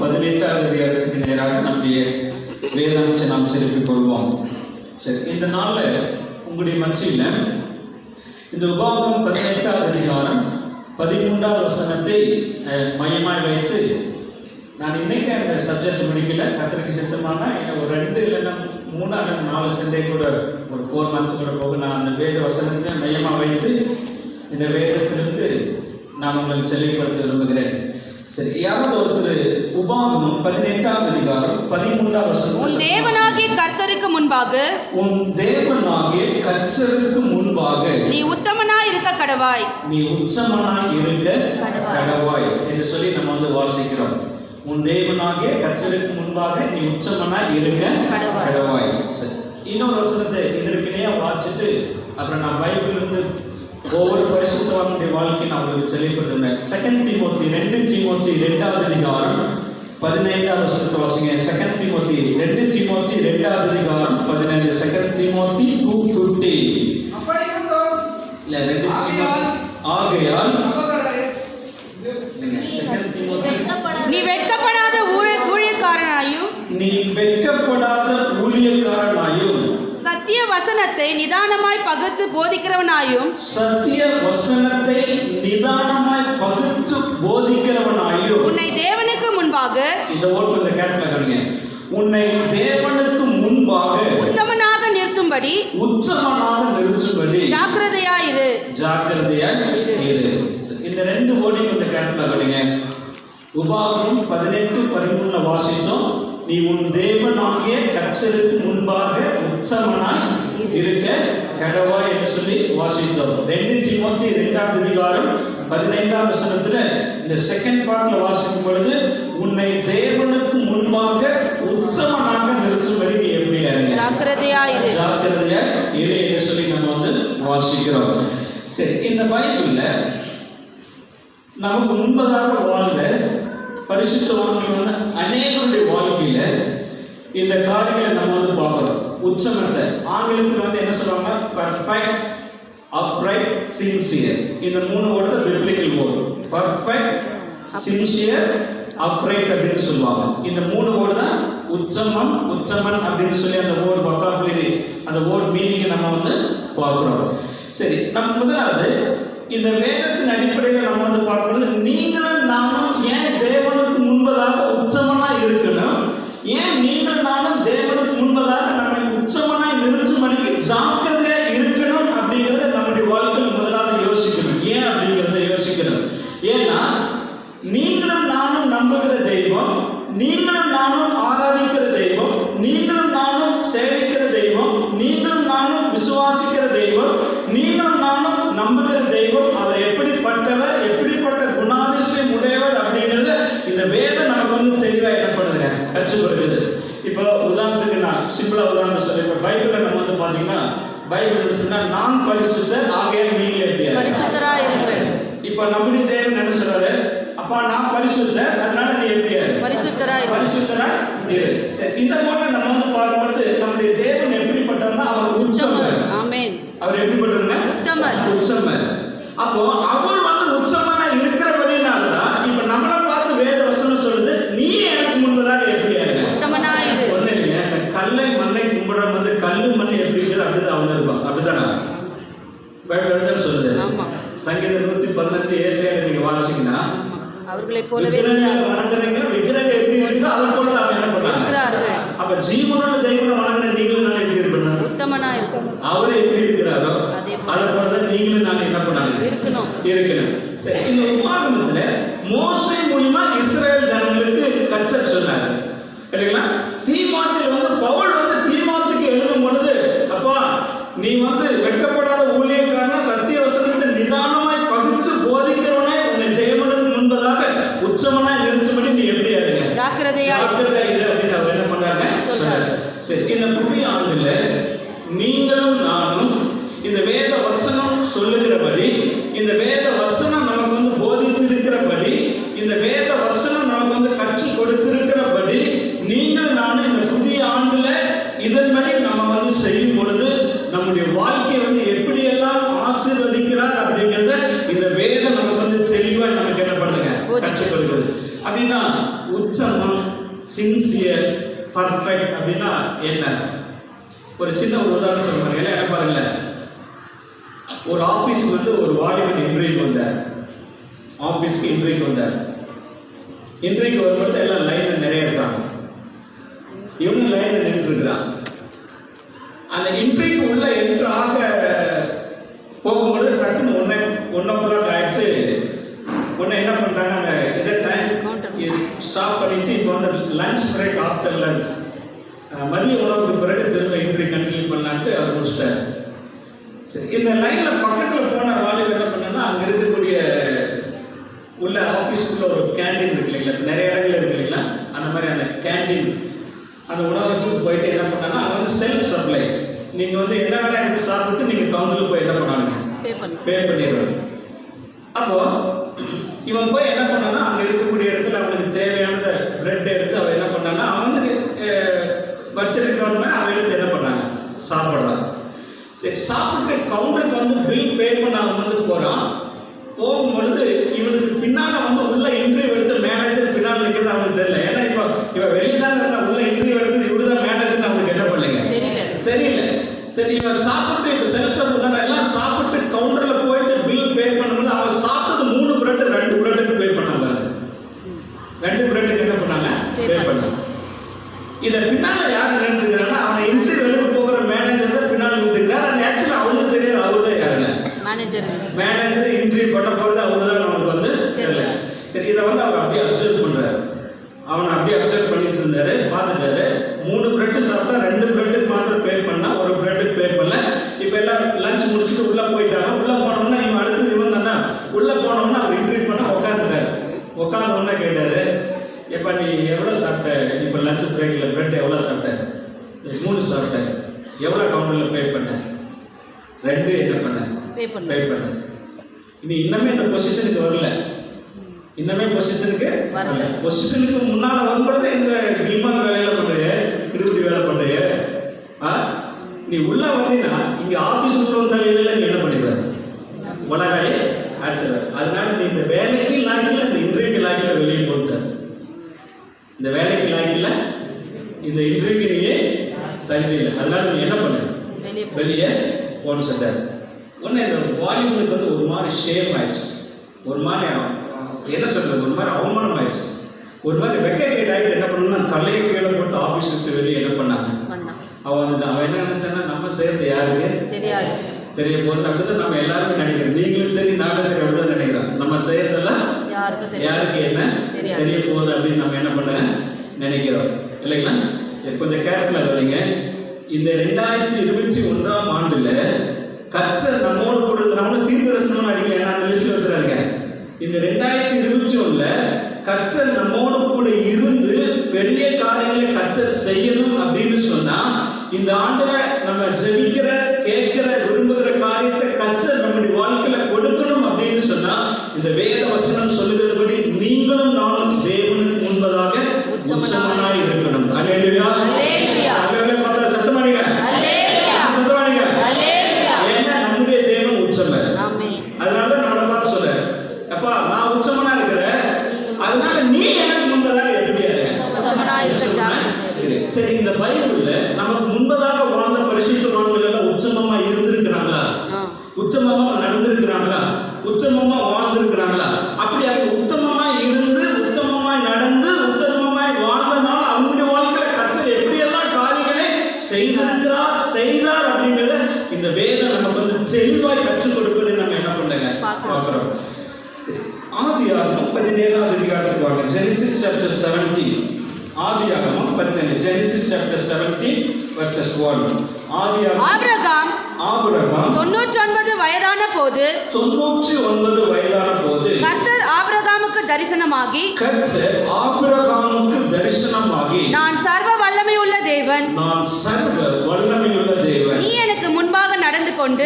18வது அதிகாரத்துக்கு நேராக நம்முடைய வேதாம்சை நாம் திருப்பிக் கொள்வோம். சரி, இந்த நாளில் உங்களுடைய மத்தியில் இந்த உபாகமம் 18வது அதிகாரம் 13வது வசனத்தை மையமாய் வைத்து நான் இன்னைக்கு அந்த சப்ஜெக்ட் முடிக்கல. கத்திரிக்கு சித்தமான ஒரு 2 இல்லைன்னா 3 அல்லது 4 சண்டே கூட ஒரு 4 மந்த்ஸ் கூட போக நான் அந்த வேத வசனத்தை மையமாக வைத்து இந்த வேதத்திலிருந்து நான் உங்களுக்கு தெளிவுபடுத்த விரும்புகிறேன். சரி, யாராவது ஒருத்தர் உபாகமம் 18வது அதிகாரம் 13வது வசனம், உன் தேவனாகிய கர்த்தருக்கு முன்பாக நீ உத்தமனாய் இருக்க கடவாய் என்று சொல்லி நம்ம வந்து வாசிக்கிறோம். உன் தேவனாகிய கர்த்தருக்கு முன்பாக நீ உத்தமனாய் இருக்க கடவாய். இன்னொரு வசனத்தை இதற்கு இணையா வாசிச்சுட்டு அப்புறம் நான் பைபிள் இருந்து ஒவ்வொரு பரிசுத்தவானுடைய வாழ்க்கை நான் உங்களுக்கு தெளிவுபடுத்துறேன். 2 தீமோத்தி 2வது அதிகாரம் 15வது வசனத்தை வாசிங்க. 2 தீமோத்தி 2வது அதிகாரம் 15. 2 தீமோத்தி 2:15. இல்ல 2 ஆகையால் நீ வெட்கப்படாத ஊழியக்காரனாயும் சத்திய வசனத்தை நிதானமாய் பகுத்து போதிக்கிறவனாயும் உன்னை தேவனுக்கு முன்பாக உத்தமனாக நிறுத்தும்படி ஜாக்கிரதையாயிரு. இந்த 2 ஓடி கொஞ்சம் கேட்கல கவனிங்க. உபாகமம் 18-13 வாசித்தோம். நீ உன் தேவனாகிய கர்த்தருக்கு முன்பாக உத்தமனாய் இருக்க கடவாய் என்று சொல்லி வாசித்தோம். 2 தீமோத்தி 2வது அதிகாரம் 15வது வசனத்துல இந்த செகண்ட் பார்ட்ல வாசிக்கும் பொழுது உன்னை தேவனுக்கு முன்பாக உத்தமனாக நிறுத்தும்படி நீ எப்படியா ஜாக்கிரதையா இரு என்று சொல்லி நம்ம வந்து வாசிக்கிறோம். சரி, இந்த பைபிள்ல நமக்கு முன்பதாக வாழ்ந்த பரிசுத்தவான்கள் அநேகருடைய வாழ்க்கையில இந்த காரியங்களை நம்ம வந்து பார்க்கிறோம். உச்சமத்தை ஆங்கிலத்தில் வந்து என்ன சொல்லுவாங்க? Perfect, upright, sincere. இந்த 3 word biblical word. Perfect, sincere, upright அப்படின்னு சொல்லுவாங்க. இந்த 3 வேர்டு தான் உச்சமன் அப்படின்னு சொல்லி அந்த வேர்டு வொக்காபுலரி, அந்த வேர்டு மீனிங் நம்ம வந்து பார்க்கிறோம். சரி, நம்ம முதலாவது இந்த வேதத்தின் அடிப்படையில் நம்ம வந்து பார்க்கும்போது நீங்களும் நானும் ஏன் தேவனுக்கு முன்பதாக உச்சமனா இருக்கணும், ஏன் நீங்கள் நானும் தேவனுக்கு முன்பதாக நம்மை உச்சமனா நிறுத்தும்படிக்கு ஜாக்கிரதையா இருக்கணும் அப்படிங்கிறத நம்முடைய வாழ்க்கையில் முதலாவது யோசிக்கணும். ஏன் அப்படிங்கிறத யோசிக்கணும். ஏன்னா நீங்களும் நானும் நம்புகிற தெய்வம், நீங்களும் நானும் ஆராதிக்கிற தெய்வம், நீங்களும் நானும் சேவிக்கிற தெய்வம், நீங்களும் நானும் விசுவாசிக்கிற தெய்வம், நீங்களும் நானும் நம்புகிற தெய்வம் அவர் எப்படிப்பட்டவர், எப்படிப்பட்ட குணாதிசயம் உடையவர் அப்படிங்கிறது இந்த வேதம் நமக்கு வந்து தெளிவாக என்னப்படுதுங்க, கற்றுக்கொடுக்குது. இப்போ உதாரணத்துக்கு நான் சிம்பிளா உதாரணம் சொல்லி, இப்போ பைபிளை நம்ம வந்து பார்த்தீங்கன்னா பைபிள் சொன்னா நான் பரிசுத்தர் ஆகையால் நீங்களே எப்படியா பரிசுத்தரா இருங்கள். இப்போ நம்முடைய தேவன் என்ன சொல்றாரு? அப்பா நான் பரிசுத்தர், அதனால நீ எப்படியா பரிசுத்தரா இரு. சரி, இந்த போல நம்ம வந்து பார்க்கும்போது நம்முடைய தேவன் எப்படிப்பட்டவர்னா அவர் உச்சமர். ஆமென். அவர் எப்படிப்பட்டவர்னா உச்சமர். அப்போ அவர் வந்து உச்சமனா இருக்கிறபடினாலதான் இப்ப நம்மளை பார்த்து வேத வசனம் சொல்லுது, நீ எனக்கு முன்பதாக எப்படியா இருக்க உத்தமனா இரு. ஒண்ணு இல்லைங்க, அந்த கல்லை மண்ணை கும்பிடுற வந்து கல்லு மண் எப்படி இருக்குது அப்படிதான் அவங்க இருப்பாங்க. அப்படிதானா பைபிள் எடுத்து சொல்லுது. சங்கீதம் 118 ஏசாயால நீங்க வாசிங்கன்னா அவர்களை போலவே இருக்கிறார்கள். விக்கிரகம் எப்படி இருக்குதோ அதை போல தான் என்ன பண்றாங்க. அப்ப ஜீவனோட தெய்வனை வணங்குற நீங்களும் நான் எப்படி இருக்கணும்? உத்தமனா இருக்கணும். அவரே எப்படி இருக்கிறாரோ அதை போல தான் நீங்களும் நான் என்ன பண்ணாங்க இருக்கணும். சரி, இந்த உபாகமத்துல மோசே மூலமா இஸ்ரவேல் ஜனங்களுக்கு கர்த்தர் சொன்னார் இல்லைங்களா? தீமோத்தேயுல வந்து பவுல் வந்து தீமோத்தேயுக்கு எழுதும் பொழுது, அப்பா நீ வந்து வெட்கப்படாத ஊழியக்காரனா, சத்திய வசனத்தை நிதானமாய் பகுத்து போதிக்கிறவனே, உன்னை தேவனுக்கு முன்பதாக உச்சமனாய் நிறுத்தும்படி உச்சமம், சின்சியர், பர்ஃபெக்ட் அப்படின்னா என்ன? ஒரு சின்ன ஒரு உதாரணம் சொல்லுவாங்க. எல்லாம் என்ன பாருங்கள, ஒரு ஆபீஸ்க்கு வந்து ஒரு வாலிபன் இன்டர்வியூ வந்தார். ஆபீஸ்க்கு இன்டர்வியூ வந்தார். இன்டர்வியூ வரும்போது எல்லாம் லைன்ல நிறைய இருக்காங்க. இவனும் லைன்ல நின்று இருக்கிறான். அந்த இன்டர்வியூ உள்ள என்ட்ரு ஆக போகும்போது டக்குன்னு 1:00 ஆயிடுச்சு. உடனே என்ன பண்றாங்க, அந்த இதை டைம் ஸ்டாப் பண்ணிட்டு இப்போ வந்து லஞ்ச் பிரேக், ஆஃப்டர் லஞ்ச், மதிய உணவுக்கு பிறகு திரும்ப இன்டர்வியூ கண்டினியூ பண்ணலான்ட்டு அவர் முடிச்சிட்டாரு. சரி, இந்த லைன்ல பக்கத்தில் போன வாலிபர் என்ன பண்ணா, அங்கே இருக்கக்கூடிய உள்ள ஆஃபீஸ்க்குள்ள ஒரு கேண்டீன் இருக்கு இல்லைங்களா, நிறைய இடங்கள் இருக்கு இல்லைங்களா, அந்த மாதிரி அந்த கேண்டீன் அந்த உணவை வச்சுட்டு போயிட்டு என்ன பண்ணான்னா, அது வந்து செல்ஃப் சப்ளை. நீங்கள் வந்து என்ன வேணா எடுத்து சாப்பிட்டு நீங்கள் கவுண்டருக்கு போய் என்ன பண்ணாங்க, பே பண்ணிடுவாங்க. அப்போ இவன் போய் என்ன பண்ணான்னா, அங்கே இருக்கக்கூடிய இடத்துல அவனுக்கு தேவையானதை பிரெட் எடுத்து அவன் என்ன பண்ணான்னா, அவனுக்கு பட்ஜெட்டுக்கு தகுந்த மாதிரி அவன் எடுத்து என்ன பண்ணாங்க, சாப்பிட்றான். சரி, சாப்பிட்டு கவுண்டருக்கு வந்து பில் பே பண்ண அவன் வந்து போகிறான். போகும்பொழுது இவனுக்கு பின்னால் வந்து உள்ள இன்டர்வியூ எடுத்து மேனேஜர் பின்னால் நிற்கிறது அவனுக்கு தெரியல. ஏன்னா இப்போ வெளியே தான் இருந்தால் உள்ள இன்டர்வியூ எடுத்து இவரு தான் மேனேஜர் அவனுக்கு என்ன பண்ணலைங்க, தெரியல. சரி, இவன் சாப்பிட்டு இப்போ செலக்ஷன் தானே எல்லாம் சாப்பிட்டு கவுண்டரில் போயிட்டு பில் பே பண்ணும்போது அவன் சாப்பிட்டது 3 பிரெட், 2 பிரெட்டுக்கு பே பண்ணாங்க. 2 பிரெட்டுக்கு என்ன பண்ணாங்க, பே பண்ணாங்க. இதை பின்னால் யார் நின்றுக்கிறாங்கன்னா, அவனை இன்டர்வியூ எடுக்க போகிற மேனேஜர் தான் பின்னால் நின்றுக்கிறார். அது ஆக்சுவலாக அவனுக்கு தெரியாது, அவரு தான் யாருங்க, மேனேஜர் இன்டர்வியூ பண்ண போகிறது அவரு தான் அவனுக்கு வந்து தெரியல. சரி, இதை வந்து அவர் அப்படியே அப்சர்வ் பண்ணுறாரு. அவனை அப்படியே அப்சர்வ் பண்ணிட்டு இருந்தாரு, பார்த்துட்டாரு. 3 பிரெட்டு சாப்பிட்டா 2 பிரெட்டுக்கு மாத்திரம் பே பண்ணா, 1 பிரெட்டுக்கு பே பண்ணல. இப்போ எல்லாம் லஞ்ச் முடிச்சுட்டு உள்ளே போயிட்டாங்க. உள்ளே போனோம்னா இவன் அடுத்தது இவன் தானே உள்ளே போனோம்னா அவர் இன்டர்வியூ பண்ண உட்காந்துட்டாரு. உட்காந்து ஒன்றா கேட்டாரு, எப்போ நீ எவ்வளோ சாப்பிட்ட, இப்போ லஞ்ச் பிரேக்கில் பிரெட் எவ்வளோ சாப்பிட்ட? 3 சாப்பிட்டேன். எவ்வளோ கவுண்டரில் பே பண்ணேன்? 2 என்ன பண்ணேன், பே பண்ணேன். இனி இன்னமே இந்த பொசிஷனுக்கு வரல, இன்னமே பொசிஷனுக்கு வரல. பொசிஷனுக்கு முன்னால் வரும்பொழுது இந்த கில்மான் வேலையில பண்ணுறிய, திருப்பதி வேலை பண்ணுறிய. நீ உள்ள வந்தீங்கன்னா இங்கே ஆஃபீஸ் உள்ள வந்தாலும் நீ என்ன பண்ணிடுவ, உலகாயே ஆச்சுவ. அதனால நீ இந்த வேலைக்கு லாக்கில், இந்த இன்டர்வியூக்கு லாக்கில் வெளியே போட்ட. இந்த வேலைக்கு லாக்கில், இந்த இன்டர்வியூக்கு நீயே தகுதி இல்லை. அதனால நீ என்ன பண்ண, வெளியே போன சொல்றாரு. உடனே இந்த வாலிபனுக்கு வந்து ஒரு மாதிரி ஷேம் ஆயிடுச்சு, ஒரு மாதிரி என்ன சொல்றது, ஒரு மாதிரி அவமானம் ஆயிடுச்சு, ஒரு மாதிரி வெக்கேட் ஆகிட்டு என்ன பண்ணணும்னா தலையை கீழே போட்டு ஆஃபீஸ் விட்டு வெளியே என்ன பண்ணாங்க. அவன் என்ன நினைச்சான்னா, நம்ம செய்யறது யாருக்கு தெரியாது, தெரிய போது. அப்படிதான் நம்ம எல்லாருமே நினைக்கிறோம். நீங்களும் சரி, நானும் சரி, அப்படிதான் நினைக்கிறோம். நம்ம செய்யறதெல்லாம் யாருக்கு என்ன தெரிய போகுது அப்படின்னு நம்ம என்ன பண்ண நினைக்கிறோம் இல்லைங்களா. கொஞ்சம் கேர்ஃபுல்லா இருந்தீங்க. இந்த 2021ஆம் ஆண்டுல கர்த்தர் நம்மோடு கூட இருக்கிறவங்க தீர்க்கதரிசனம் அடிக்கல, ஏன்னா அந்த லிஸ்ட்ல வச்சுறாங்க. இந்த 2021ல கர்த்தர் நம்மோடு கூட இருந்து பெரிய காரியங்களை கர்த்தர் செய்யணும் அப்படின்னு சொன்னா, இந்த ஆண்டுல நம்ம ஜெபிக்கிற, கேட்கிற, விரும்புகிற காரியத்தை கர்த்தர் நம்முடைய வாழ்க்கையில கொடுக்கணும் அப்படின்னு சொன்னா, இந்த வேத வசனம் சொல்லுகிறபடி நீங்களும் நானும் தேவனுக்கு முன்பதாக உத்தமனாய் இருக்கணும். அல்லேலூயா, அல்லேலூயா. அல்லேலூயா. பார்த்தா சத்தமாடிங்க, அல்லேலூயா, சத்தமாடிங்க, அல்லேலூயா. ஏன்னா நம்முடைய தேவன் உச்சமர். ஆமென். அதனால தான் நம்மள பார்த்து சொல்ற, அப்பா நான் உச்சமனா இருக்கிறேன், அதனால நீ எனக்கு முன்பதாக எப்படியா உத்தமனாய் இருக்க. சரி, இந்த பைபிள்ல நமக்கு முன்பதாக வாழ்ந்த பரிசுத்தவான்கள் எல்லாம் உச்சமமா இருந்திருக்கிறாங்களா, உச்சமமா நடந்திருக்கிறாங்களா, உச்சமமா வாழ்ந்திருக்கிறாங்களா? அப்படியாக உச்சமமாய் இருந்து, உத்தமமாய் நடந்து, உத்தமமாய் வாழ்ந்தனால அவங்களுடைய வாழ்க்கையில கர்த்தர் எப்படியெல்லாம் காரியங்களை செய்தார் அப்படிங்கிறத இந்த வேதம் நமக்கு வந்து செல்வாய் கற்றுக் கொடுப்பதை நம்ம என்ன பண்ணுங்க பார்க்கிறோம். ஆதியாகமம் 17ஆம் அதிகாரத்துக்கு வாங்க. Genesis chapter 17. ஆதியாகமம் 17. Genesis chapter 17 verses 1. ஆபிரகாம் 99 வயதான போது கர்த்தர் ஆபிரகாமுக்கு தரிசனமாகி நான் சர்வ வல்லமையுள்ள தேவன், நீ எனக்கு முன்பாக நடந்து கொண்டு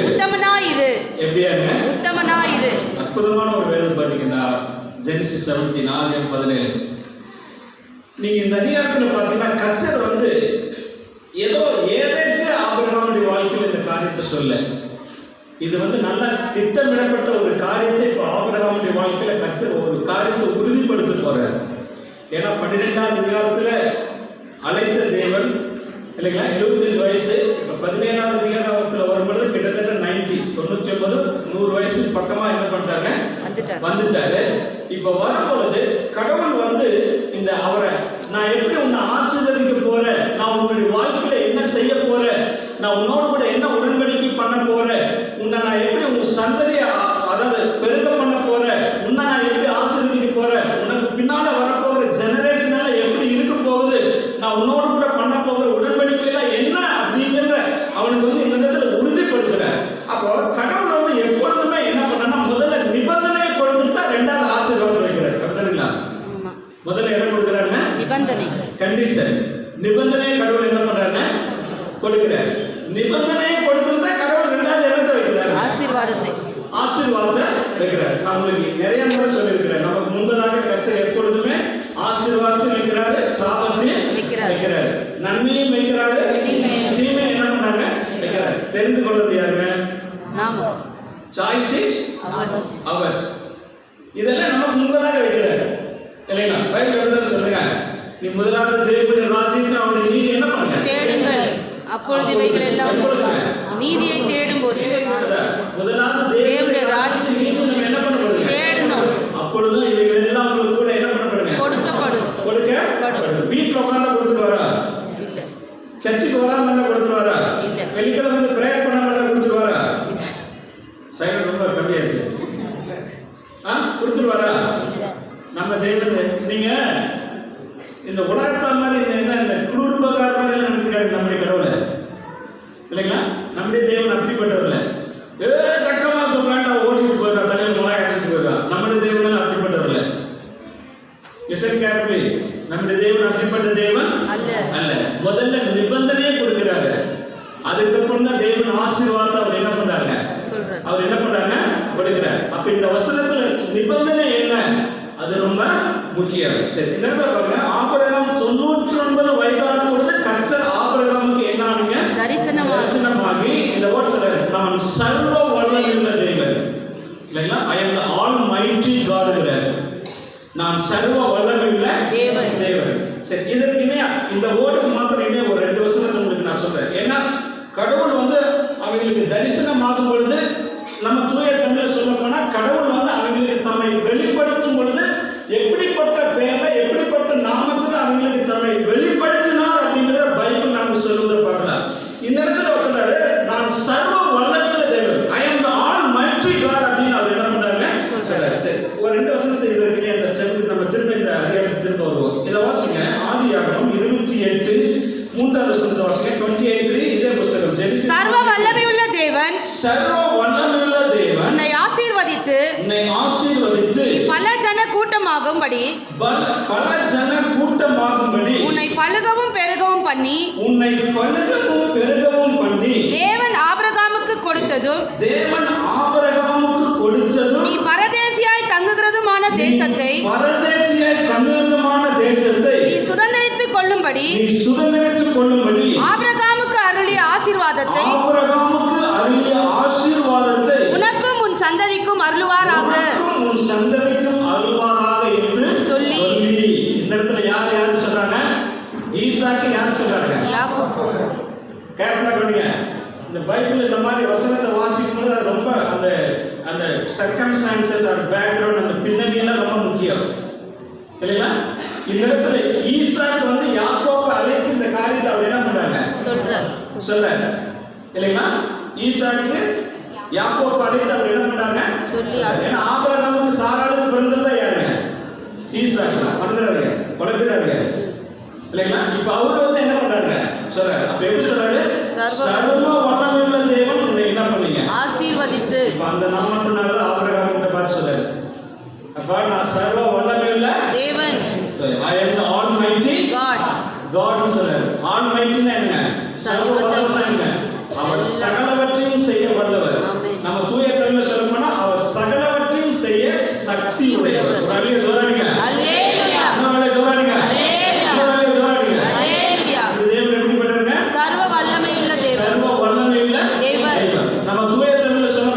உத்தமனாயிரு. உத்தமனாயிரு. அற்புதமான ஒரு வேதம் பாத்தீங்கன்னா Genesis 17 ஆதியாகமம் 17. நீங்க இந்த அதிகாரத்துல பாத்தீங்கன்னா கர்த்தர் வந்து ஏதோ ஏதாச்சும் ஆபிரகாமுடைய வாழ்க்கையில இந்த காரியத்தை சொல்ல, இது வந்து நல்ல திட்டமிடப்பட்ட ஒரு காரியத்தை இப்போ ஆபிரகாமுடைய வாழ்க்கையில கர்த்தர் ஒரு காரியத்தை உறுதிப்படுத்த போறார். ஏன்னா 12ஆவது அதிகாரத்துல அழைத்த தேவன் இல்லைங்களா, 75 வயசு. இப்போ 17ஆவது அதிகாரத்துல வரும்பொழுது கிட்டத்தட்ட 99 100 வயசு பக்கமா என்ன பண்ணிட்டாங்க, வந்துட்டாரு. இப்ப வரும்பொழுது கடவுள் வந்து இந்த அவரை நான் எப்படி உன்னை ஆசீர்வதிக்க போறேன், நான் உன்னுடைய வாழ்க்கையில என்ன செய்ய போறேன், நான் உன்னோடு கூட என்ன உடன்படிக்கை பண்ண போறேன், உன்னை நான் எப்படி உங்க சந்ததியை அதாவது பெருக்க பண்ண போறேன், உன்னை நான் எப்படி ஆசீர்வதிக்க போறேன், உனக்கு பின்னால வரப்போகிற ஜெனரேஷனால எப்படி இருக்க போகுது, நான் உன்னோடு கூட பண்ண போகிற உடன்படிக்கை எல்லாம் என்ன அப்படிங்கிறத அவனுக்கு வந்து இந்த இடத்துல உறுதிப்படுத்துறார். அப்போ கடவுள் வந்து எப்பொழுதுமே என்ன பண்ணா, முதல்ல நிபந்தனையை கொடுத்துட்டா ரெண்டாவது ஆசீர்வாதம் வைக்கிறார். அப்படிதானுங்களா? முதல்ல எதை கொடுக்குறாங்க? நிபந்தனை, கண்டிஷன். நிபந்தனையை கடவுள் என்ன பண்றாங்க, கொடுக்கிறார். நிபந்தனையை கொடுத்துட்டா கடவுள் ரெண்டாவது இடத்தை வைக்கிறார், ஆசீர்வாதத்தை வைக்கிறார். நான் உங்களுக்கு நிறைய முறை சொல்லியிருக்கிறேன், நமக்கு முன்பதாக கர்த்தர் எப்பொழுதுமே ஆசீர்வாதத்தை வைக்கிறாரு, சாபத்தையும் வைக்கிறாரு, நன்மையும் வைக்கிறாரு, தீமையை என்ன பண்ணாங்க வைக்கிறாரு. தெரிந்து கொள்வது யாருங்க? நாம. Choice is hours. இதெல்லாம் நமக்கு முன்பதாக வைக்கிறாரு இல்லைங்களா? பைபிள் எப்படி சொல்லுங்க, நீ முதலாவது தேவனுடைய ராஜ்யத்தை அவருடைய நீதி என்ன பண்ணுங்க, தேடுங்கள், அப்பொழுது இவைகள் எல்லாம் நீதியை தேடும் போது முதலாவது தேவனுடைய ராஜ்யத்தை நீதி நம்ம என்ன பண்ணணும், தேடணும். அப்பொழுது இவைகள் எல்லாம் உங்களுக்கு கூட என்ன பண்ணப்படுங்க, கொடுக்கப்படும். வீட்டுல உட்கார்ந்து கொடுத்துருவாரா? இல்ல. சர்ச்சுக்கு வராம இருந்தா கொடுத்துருவாரா? இல்ல. வெளிக்கிற வந்து பிரேயர் பண்ண இருந்தா கொடுத்துருவாரா? சைலண்ட் ரொம்ப கம்மியாச்சு. கொடுத்துருவாரா? நம்ம தேவன் நீங்க இந்த உலகத்தை மாதிரி என்ன இந்த குடும்பக்கார மாதிரி நினைச்சுக்காரு நம்முடைய கடவுளை இல்லைங்களா? நம்முடைய தேவன் அப்படிப்பட்டவர்ல சட்டமா சொல்றாண்டா ஓட்டிட்டு போயிடா, தலையில் முளையாட்டு போயிடா. நம்முடைய தேவன் அப்படிப்பட்டவர்ல. Listen carefully. நம்முடைய தேவன் அப்படிப்பட்ட தேவன் அல்ல. முதல்ல நிபந்தனையே கொடுக்கிறாரு, அதுக்கப்புறம் தான் தேவன் ஆசீர்வாதத்தை அவர் என்ன பண்றாங்க, அவர் என்ன பண்றாங்க, கொடுக்கிறார். அப்ப இந்த வசனத்துல நிபந்தனை என்ன, அது ரொம்ப முக்கியம். சரி, இந்த இடத்துல பாருங்க, ஆபிரகாம் 99 வயதான பொழுது கர்த்தர் ஆபிரகாமுக்கு என்ன ஆனீங்க, தரிசனமாகி இந்த வேர்ட் சொல்றாரு, நான் சர்வ வல்லமையுள்ள தேவன் இல்லைங்களா, ஐ அம் தி ஆல்மைட்டி காட்ங்கிறார். நான் சர்வ வல்லமையுள்ள தேவன். சரி, இதற்கு இணையா இந்த வேர்டுக்கு மாத்திரம் இணையா ஒரு 2 வசனத்தை உங்களுக்கு நான் சொல்றேன். ஏன்னா கடவுள் வந்து அவங்களுக்கு தரிசனமாகும் பொழுது நம்ம தூய தமிழ்ல சொல்ல போனா கடவுள் வந்து அவங்களுக்கு தம்மை வெளிப்படுத்தும் பொழுது எப்படிப்பட்ட பெயரை எப்படிப்பட்ட நாமத்தில் அவங்களுக்கு தம்மை வெளிப்படுத்தினார் அப்படிங்கிறத பைபிள் நாம சொல்லுவதை பார்க்கலாம். இந்த இடத்துல சொல்றாரு, நான் சர்வ வல்லமையுள்ள தேவன், ஐ அம் தி ஆல்மைட்டி காட் அப்படின்னு அவர் என்ன பண்றாங்க சொல்றாரு. சரி, ஒரு 2 வசனத்தை இதற்கு அந்த ஸ்டெப்புக்கு நம்ம திரும்ப இந்த அதிகாரத்துக்கு திரும்ப வருவோம். இதை வாசிங்க, ஆதியாகமம் 28 3வது வசனத்தை வாசிங்க. 28 இதே புத்தகம். சர்வ வல்லமையுள்ள தேவன், சர்வ வல்லமையுள்ள தேவன் உன்னை ஆசீர்வதித்து நீ பல ஜன கூட்டமாகும்படி உன்னை பலுகவும் பெருகவும் பண்ணி தேவன் ஆபிரகாமுக்கு கொடுத்ததும் நீ பரதேசியாய் தங்குகிறதுமான தேசத்தை நீ சுதந்தரித்துக் கொள்ளும்படி ஆபிரகாமுக்கு அருளிய ஆசீர்வாதத்தை உனக்கும் உன் சந்ததிக்கும் அருளுவாராக என்று சொல்லி. இந்த இடத்துல யார் சொல்றாங்க, ஈசாக்கு யார் சொல்றாங்க, யாக்கோபு. கேர்ஃபுல்லா கவனிங்க. இந்த பைபிள் இந்த மாதிரி வசனத்தை வாசிக்கும் போது அது ரொம்ப அந்த அந்த சர்க்கம்ஸ்டான்சஸ் ஆர் பேக்ரவுண்ட் அந்த பின்னணி எல்லாம் ரொம்ப முக்கியம் இல்லைங்களா? இந்த இடத்துல ஈசாக்கு வந்து யாக்கோபை அழைத்து இந்த காரியத்தை அவர் என்ன பண்றாங்க சொல்றாரு இல்லைங்களா? ஈசாக்கு யாக்கோபை அழைத்து அவர் என்ன பண்றாங்க சொல்லி. ஏன்னா ஆபிரகாமுக்கு சாராளுக்கு பிறந்ததா யாருங்க, ஈசாக்கு. மறந்துடாதீங்க, குழப்பிடாதீங்க இல்லைங்களா? இப்ப அவரு வந்து என்ன பண்றாங்க சொல்றாரு. அப்ப எப்படி சொல்றாரு, சர்வ வல்லமையுள்ள தேவன் உன்னை என்ன பண்ணீங்க ஆசீர்வதித்து. இப்ப அந்த நாமத்தினால ஆபிரகாம் கிட்ட பார்த்து சொல்றாரு, அப்ப நான் சர்வ வல்லமையுள்ள தேவன், ஐ அம் தி ஆல்மைட்டி காட் சொல்றாரு. ஆல்மைட்டினா என்ன, சர்வ வல்லமைனா என்ன, அவர் சகலவற்றையும் செய்ய வல்லவர். நம்ம தூய தமிழ்ல சொல்ல போனா அவர் சகலவற்றையும் செய்ய சக்தி உடையவர். ஒரு அலைய தோராணிங்க, அல்லேலூயா, அலைய தோராணிங்க, அல்லேலூயா, அல்லேலூயா. இந்த தேவன் எப்படிப்பட்டவங்க, சர்வ வல்லமையுள்ள தேவன், சர்வ வல்லமையுள்ள தேவன். நம்ம தூய தமிழ்ல சொல்ல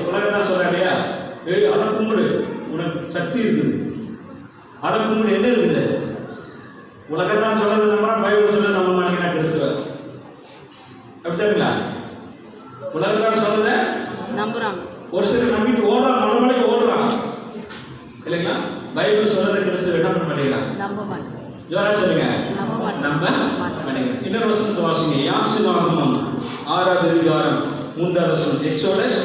உலகத்தான் சொல்றா இல்லையா, அதை கும்பிடு உனக்கு சக்தி இருக்குது, அதை கும்பிடு என்ன இருக்குது. உலகத்தான் சொல்றது நம்ம பைபிள் சொல்றது நம்ம மாட்டேங்கிறா கிறிஸ்துவ. அப்படித்தாங்களா? உலகத்தான் சொல்றத நம்புறாங்க. ஒரு சிலர் நம்பிட்டு ஓடுறான், மனமலைக்கு ஓடுறான் இல்லைங்களா. பைபிள் சொல்றதை கிறிஸ்துவ என்ன பண்ண மாட்டேங்கிறான், நம்ப மாட்டேன். ஜோரா சொல்லுங்க, நம்ப நம்ப மாட்டேங்கிறோம். இன்னொரு வசனத்தை வாசிங்க. யாத்ராகமம் 6வது அதிகாரம் 3வது வசனம். எக்ஸோடஸ்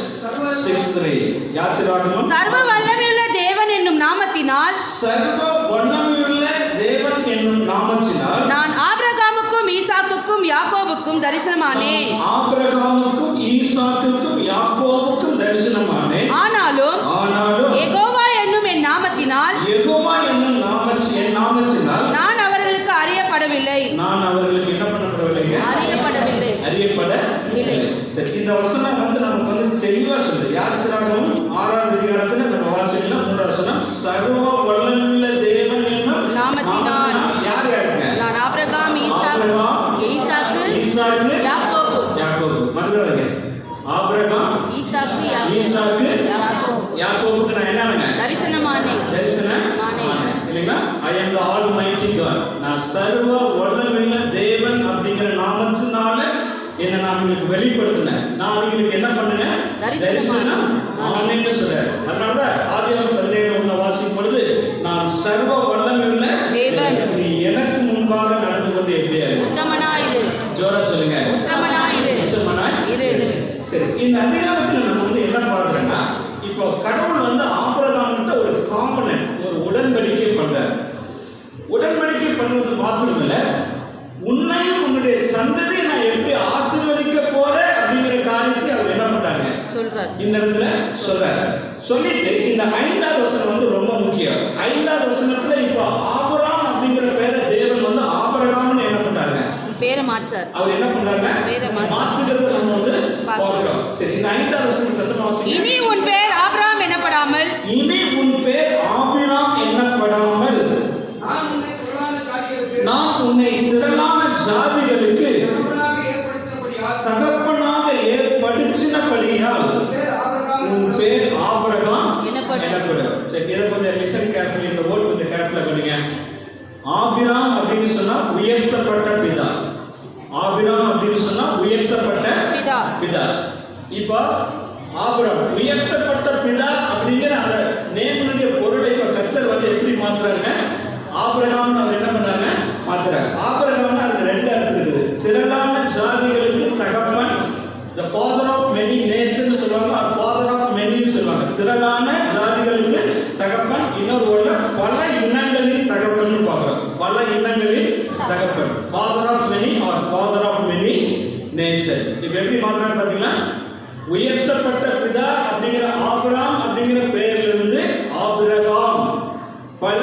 6:3. யாத்ராகமம் சர்வ வல்லமையுள்ள தேவன் என்னும் நாமத்தினால், சர்வ வல்லமையுள்ள தேவன் என்னும் நாமத்தினால் நான் ஆபிரகாமுக்கும் ஈசாக்குக்கும் யாக்கோபுக்கும் தரிசனமானேன். ஆபிரகாமுக்கும் ஈசாக்குக்கும் யாக்கோபுக்கும் தரிசனமானேன். ஆனாலும் யெகோவா என்னும் என் நாமத்தினால், யெகோவா என்னும் நாமத்தினால் நான் அவர்களுக்கு அறியப்படவில்லை. நான் அவர்களுக்கு என்ன பண்ணப்படவில்லை, அறியப்படவில்லை. அறியப்படவில்லை. சரி, இந்த வசனம் நமக்கு தெளிவா சொல்லுது. யாத்ராகமம் 6வது அதிகாரத்துல நம்ம வாசிக்கலாம் 3வது வசனம். சர்வ வல்லமையுள்ள தேவன் என்னும் நாமத்தினால் யார் யாருங்க, நான் ஆபிரகாம், ஈசாக்கு, யாக்கோபு. மறந்துடாதீங்க. ஆபிரகாம், ஈசாக்கு, யாக்கோபுக்கு நான் என்னங்க தரிசனமானேன். இல்லைங்களா. I am the Almighty God. நான் சர்வ வல்லமையுள்ள தேவன் அப்படிங்கிற நாமத்தினால என்ன நான் உங்களுக்கு வெளிப்படுத்தினேன். நான் உங்களுக்கு என்ன பண்ணுங்க, தரிசனம் ஆனேன்னு சொல்றேன். அதனாலதான் ஆதியாகமம் 17:1 வாசிக்கும் பொழுது நான் சர்வ வல்லமையுள்ள தேவன், நீ எனக்கு முன்பாக நடந்து கொண்டு எப்படியா உத்தமனாயிரு. ஜோரா சொல்லுங்க, உத்தமனாயிரு. சரி, இந்த அதிகாரத்தில் நம்ம என்ன பார்க்கிறோம்னா, இப்போ கடவுள் ஆபிரகாம்கிட்ட ஒரு காம்பனன்ட், ஒரு உடன்படிக்கை பண்றார். உடன்படிக்கை பண்ணுவது மாத்திரம் இல்ல, உன்னையும் உன்னுடைய சந்ததியை நான் எப்படி ஆசீர்வதிக்க போறேன் அப்படிங்கிற காரியத்தை அவர் என்ன பண்றாங்க சொல்றார். இந்த இடத்துல சொல்றார். சொல்லிட்டு இந்த 5வது வசனம் ரொம்ப முக்கியம். 5வது வசனத்துல இப்போ ஆபிரகாம் அப்படிங்கிற பேரை தேவன் ஆபிரகாம்னு என்ன பண்றாங்க, பேரை மாற்றார். அவர் என்ன பண்றாங்க, பேரை மாற்றுகிறது நம்ம பார்க்கிறோம். சரி, இந்த 5வது வசனம் சத்தமா வாசிங்க. இனி உன் பேர் ஆபிரகாம் எனப்படாமல், இனி உன் பேர் ஆபிரகாம் எனப்படாமல், நான் உன்னை திரளான ஜாதிகளுக்கு தகப்பனாக ஏற்படுத்தினபடியால் உன் பேர் ஆபிரகாம் எனப்படும். சரி, இதை கொஞ்சம் லிசன் கேர்ஃபுல்லி, இந்த வேர்ட் கொஞ்சம் கேர்ஃபுல்லா பண்ணுங்க. ஆபிரகாம் அப்படின்னு சொன்னா உயர்த்தப்பட்ட பிதா. ஆபிரகாம் அப்படின்னு சொன்னா உயர்த்தப்பட்ட பிதா. இப்போ ஆபிரகாம் உயர்த்தப்பட்ட பிதா அப்படிங்கிற அந்த நேமுடைய பொருளை இப்ப கர்த்தர் எப்படி மாத்துறாங்க, ஆபிரகாம் அவர் என்ன பண்றாங்க, மாத்துறாங்க. ஆபிரகாம் அதுக்கு 2 அர்த்தம் இருக்குது. திரளான ஜாதிகளுக்கு தகப்பன், the father of many nations சொல்லுவாங்க, father of many சொல்லுவாங்க. திரளான ஜாதிகளுக்கு தகப்பன். இன்னொரு ஒண்ணு பல இனங்களின் தகப்பன் பார்க்கிறோம். பல இனங்களின் தகப்பன், father of many or father of many nations. இப்போ எப்படி மாத்துறாங்க பாத்தீங்களா. உயர்த்தப்பட்ட பிதா அப்படிங்கிற ஆபிரகாம் அப்படிங்கிற பெயரிலிருந்து ஆபிரகாம், பல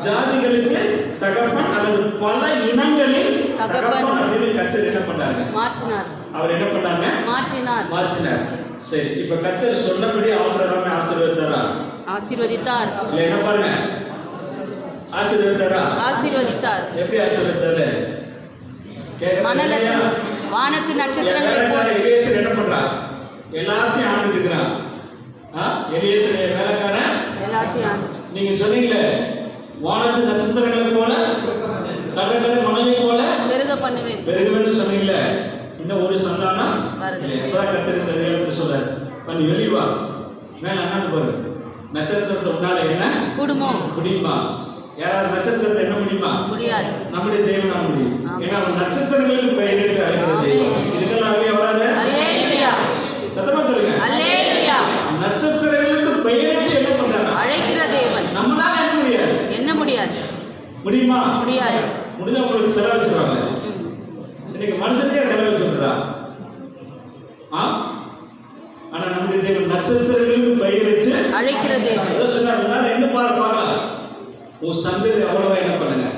ஜாதிகளுக்கு தகப்பன் அல்லது பல இனங்களில் தகப்பன் அப்படின்னு கர்த்தர் என்ன பண்ணாங்க, மாற்றினார். அவர் என்ன பண்ணாங்க, மாற்றினார். சரி, இப்ப கர்த்தர் சொன்னபடி ஆபிரகாமை ஆசீர்வதித்தார். இல்ல என்ன பாருங்க, ஆசீர்வதித்தார். எப்படி ஆசீர்வதித்தாரு, வானத்து நட்சத்திரங்களை போல. எலியேசர் என்ன பண்றான், எல்லாத்தையும் ஆண்டுட்டு இருக்கிறான். எலியேசர் வேலைக்காரன் எல்லாத்தையும். நீங்க சொன்னீங்களே வானத்து நட்சத்திரங்களை போல கடற்கரை மணலை போல பெருகுவேன்னு சொன்னீங்களே. இன்னும் ஒரு சந்தானா கத்திருக்கிறது சொல்றாரு. பண்ணி வெளியே வா, மேல அண்ணாந்து பாரு. நட்சத்திரத்தை உன்னால என்ன முடியுமா? யாராவது நட்சத்திரத்தை என்ன முடியுமா? முடியாது. நம்முடைய தெய்வம் முடியும். ஏன்னா நட்சத்திரங்களுக்கு பெயரிட்டு அழைக்கிற தெய்வம். இதுக்கெல்லாம் வராது. சத்தமா சொல்லுங்க. நட்சத்திரங்களுக்கு பெயரிட்டு என்ன பண்றாங்க, அழைக்கிற தேவன். நம்மளால என்ன முடியாது. முடியுமா? முடியாது. முடிஞ்சா உங்களுக்கு செலவு வச்சுருவாங்க. இன்னைக்கு மனுஷனுக்கே செலவு வச்சுடுறா. ஆனா நம்முடைய தேவன் நட்சத்திரங்களுக்கு பெயரிட்டு அழைக்கிற தேவன். சொன்னார், என்ன பார்க்கலாம், உன் சந்ததி அவ்வளவா என்ன பண்ணுங்க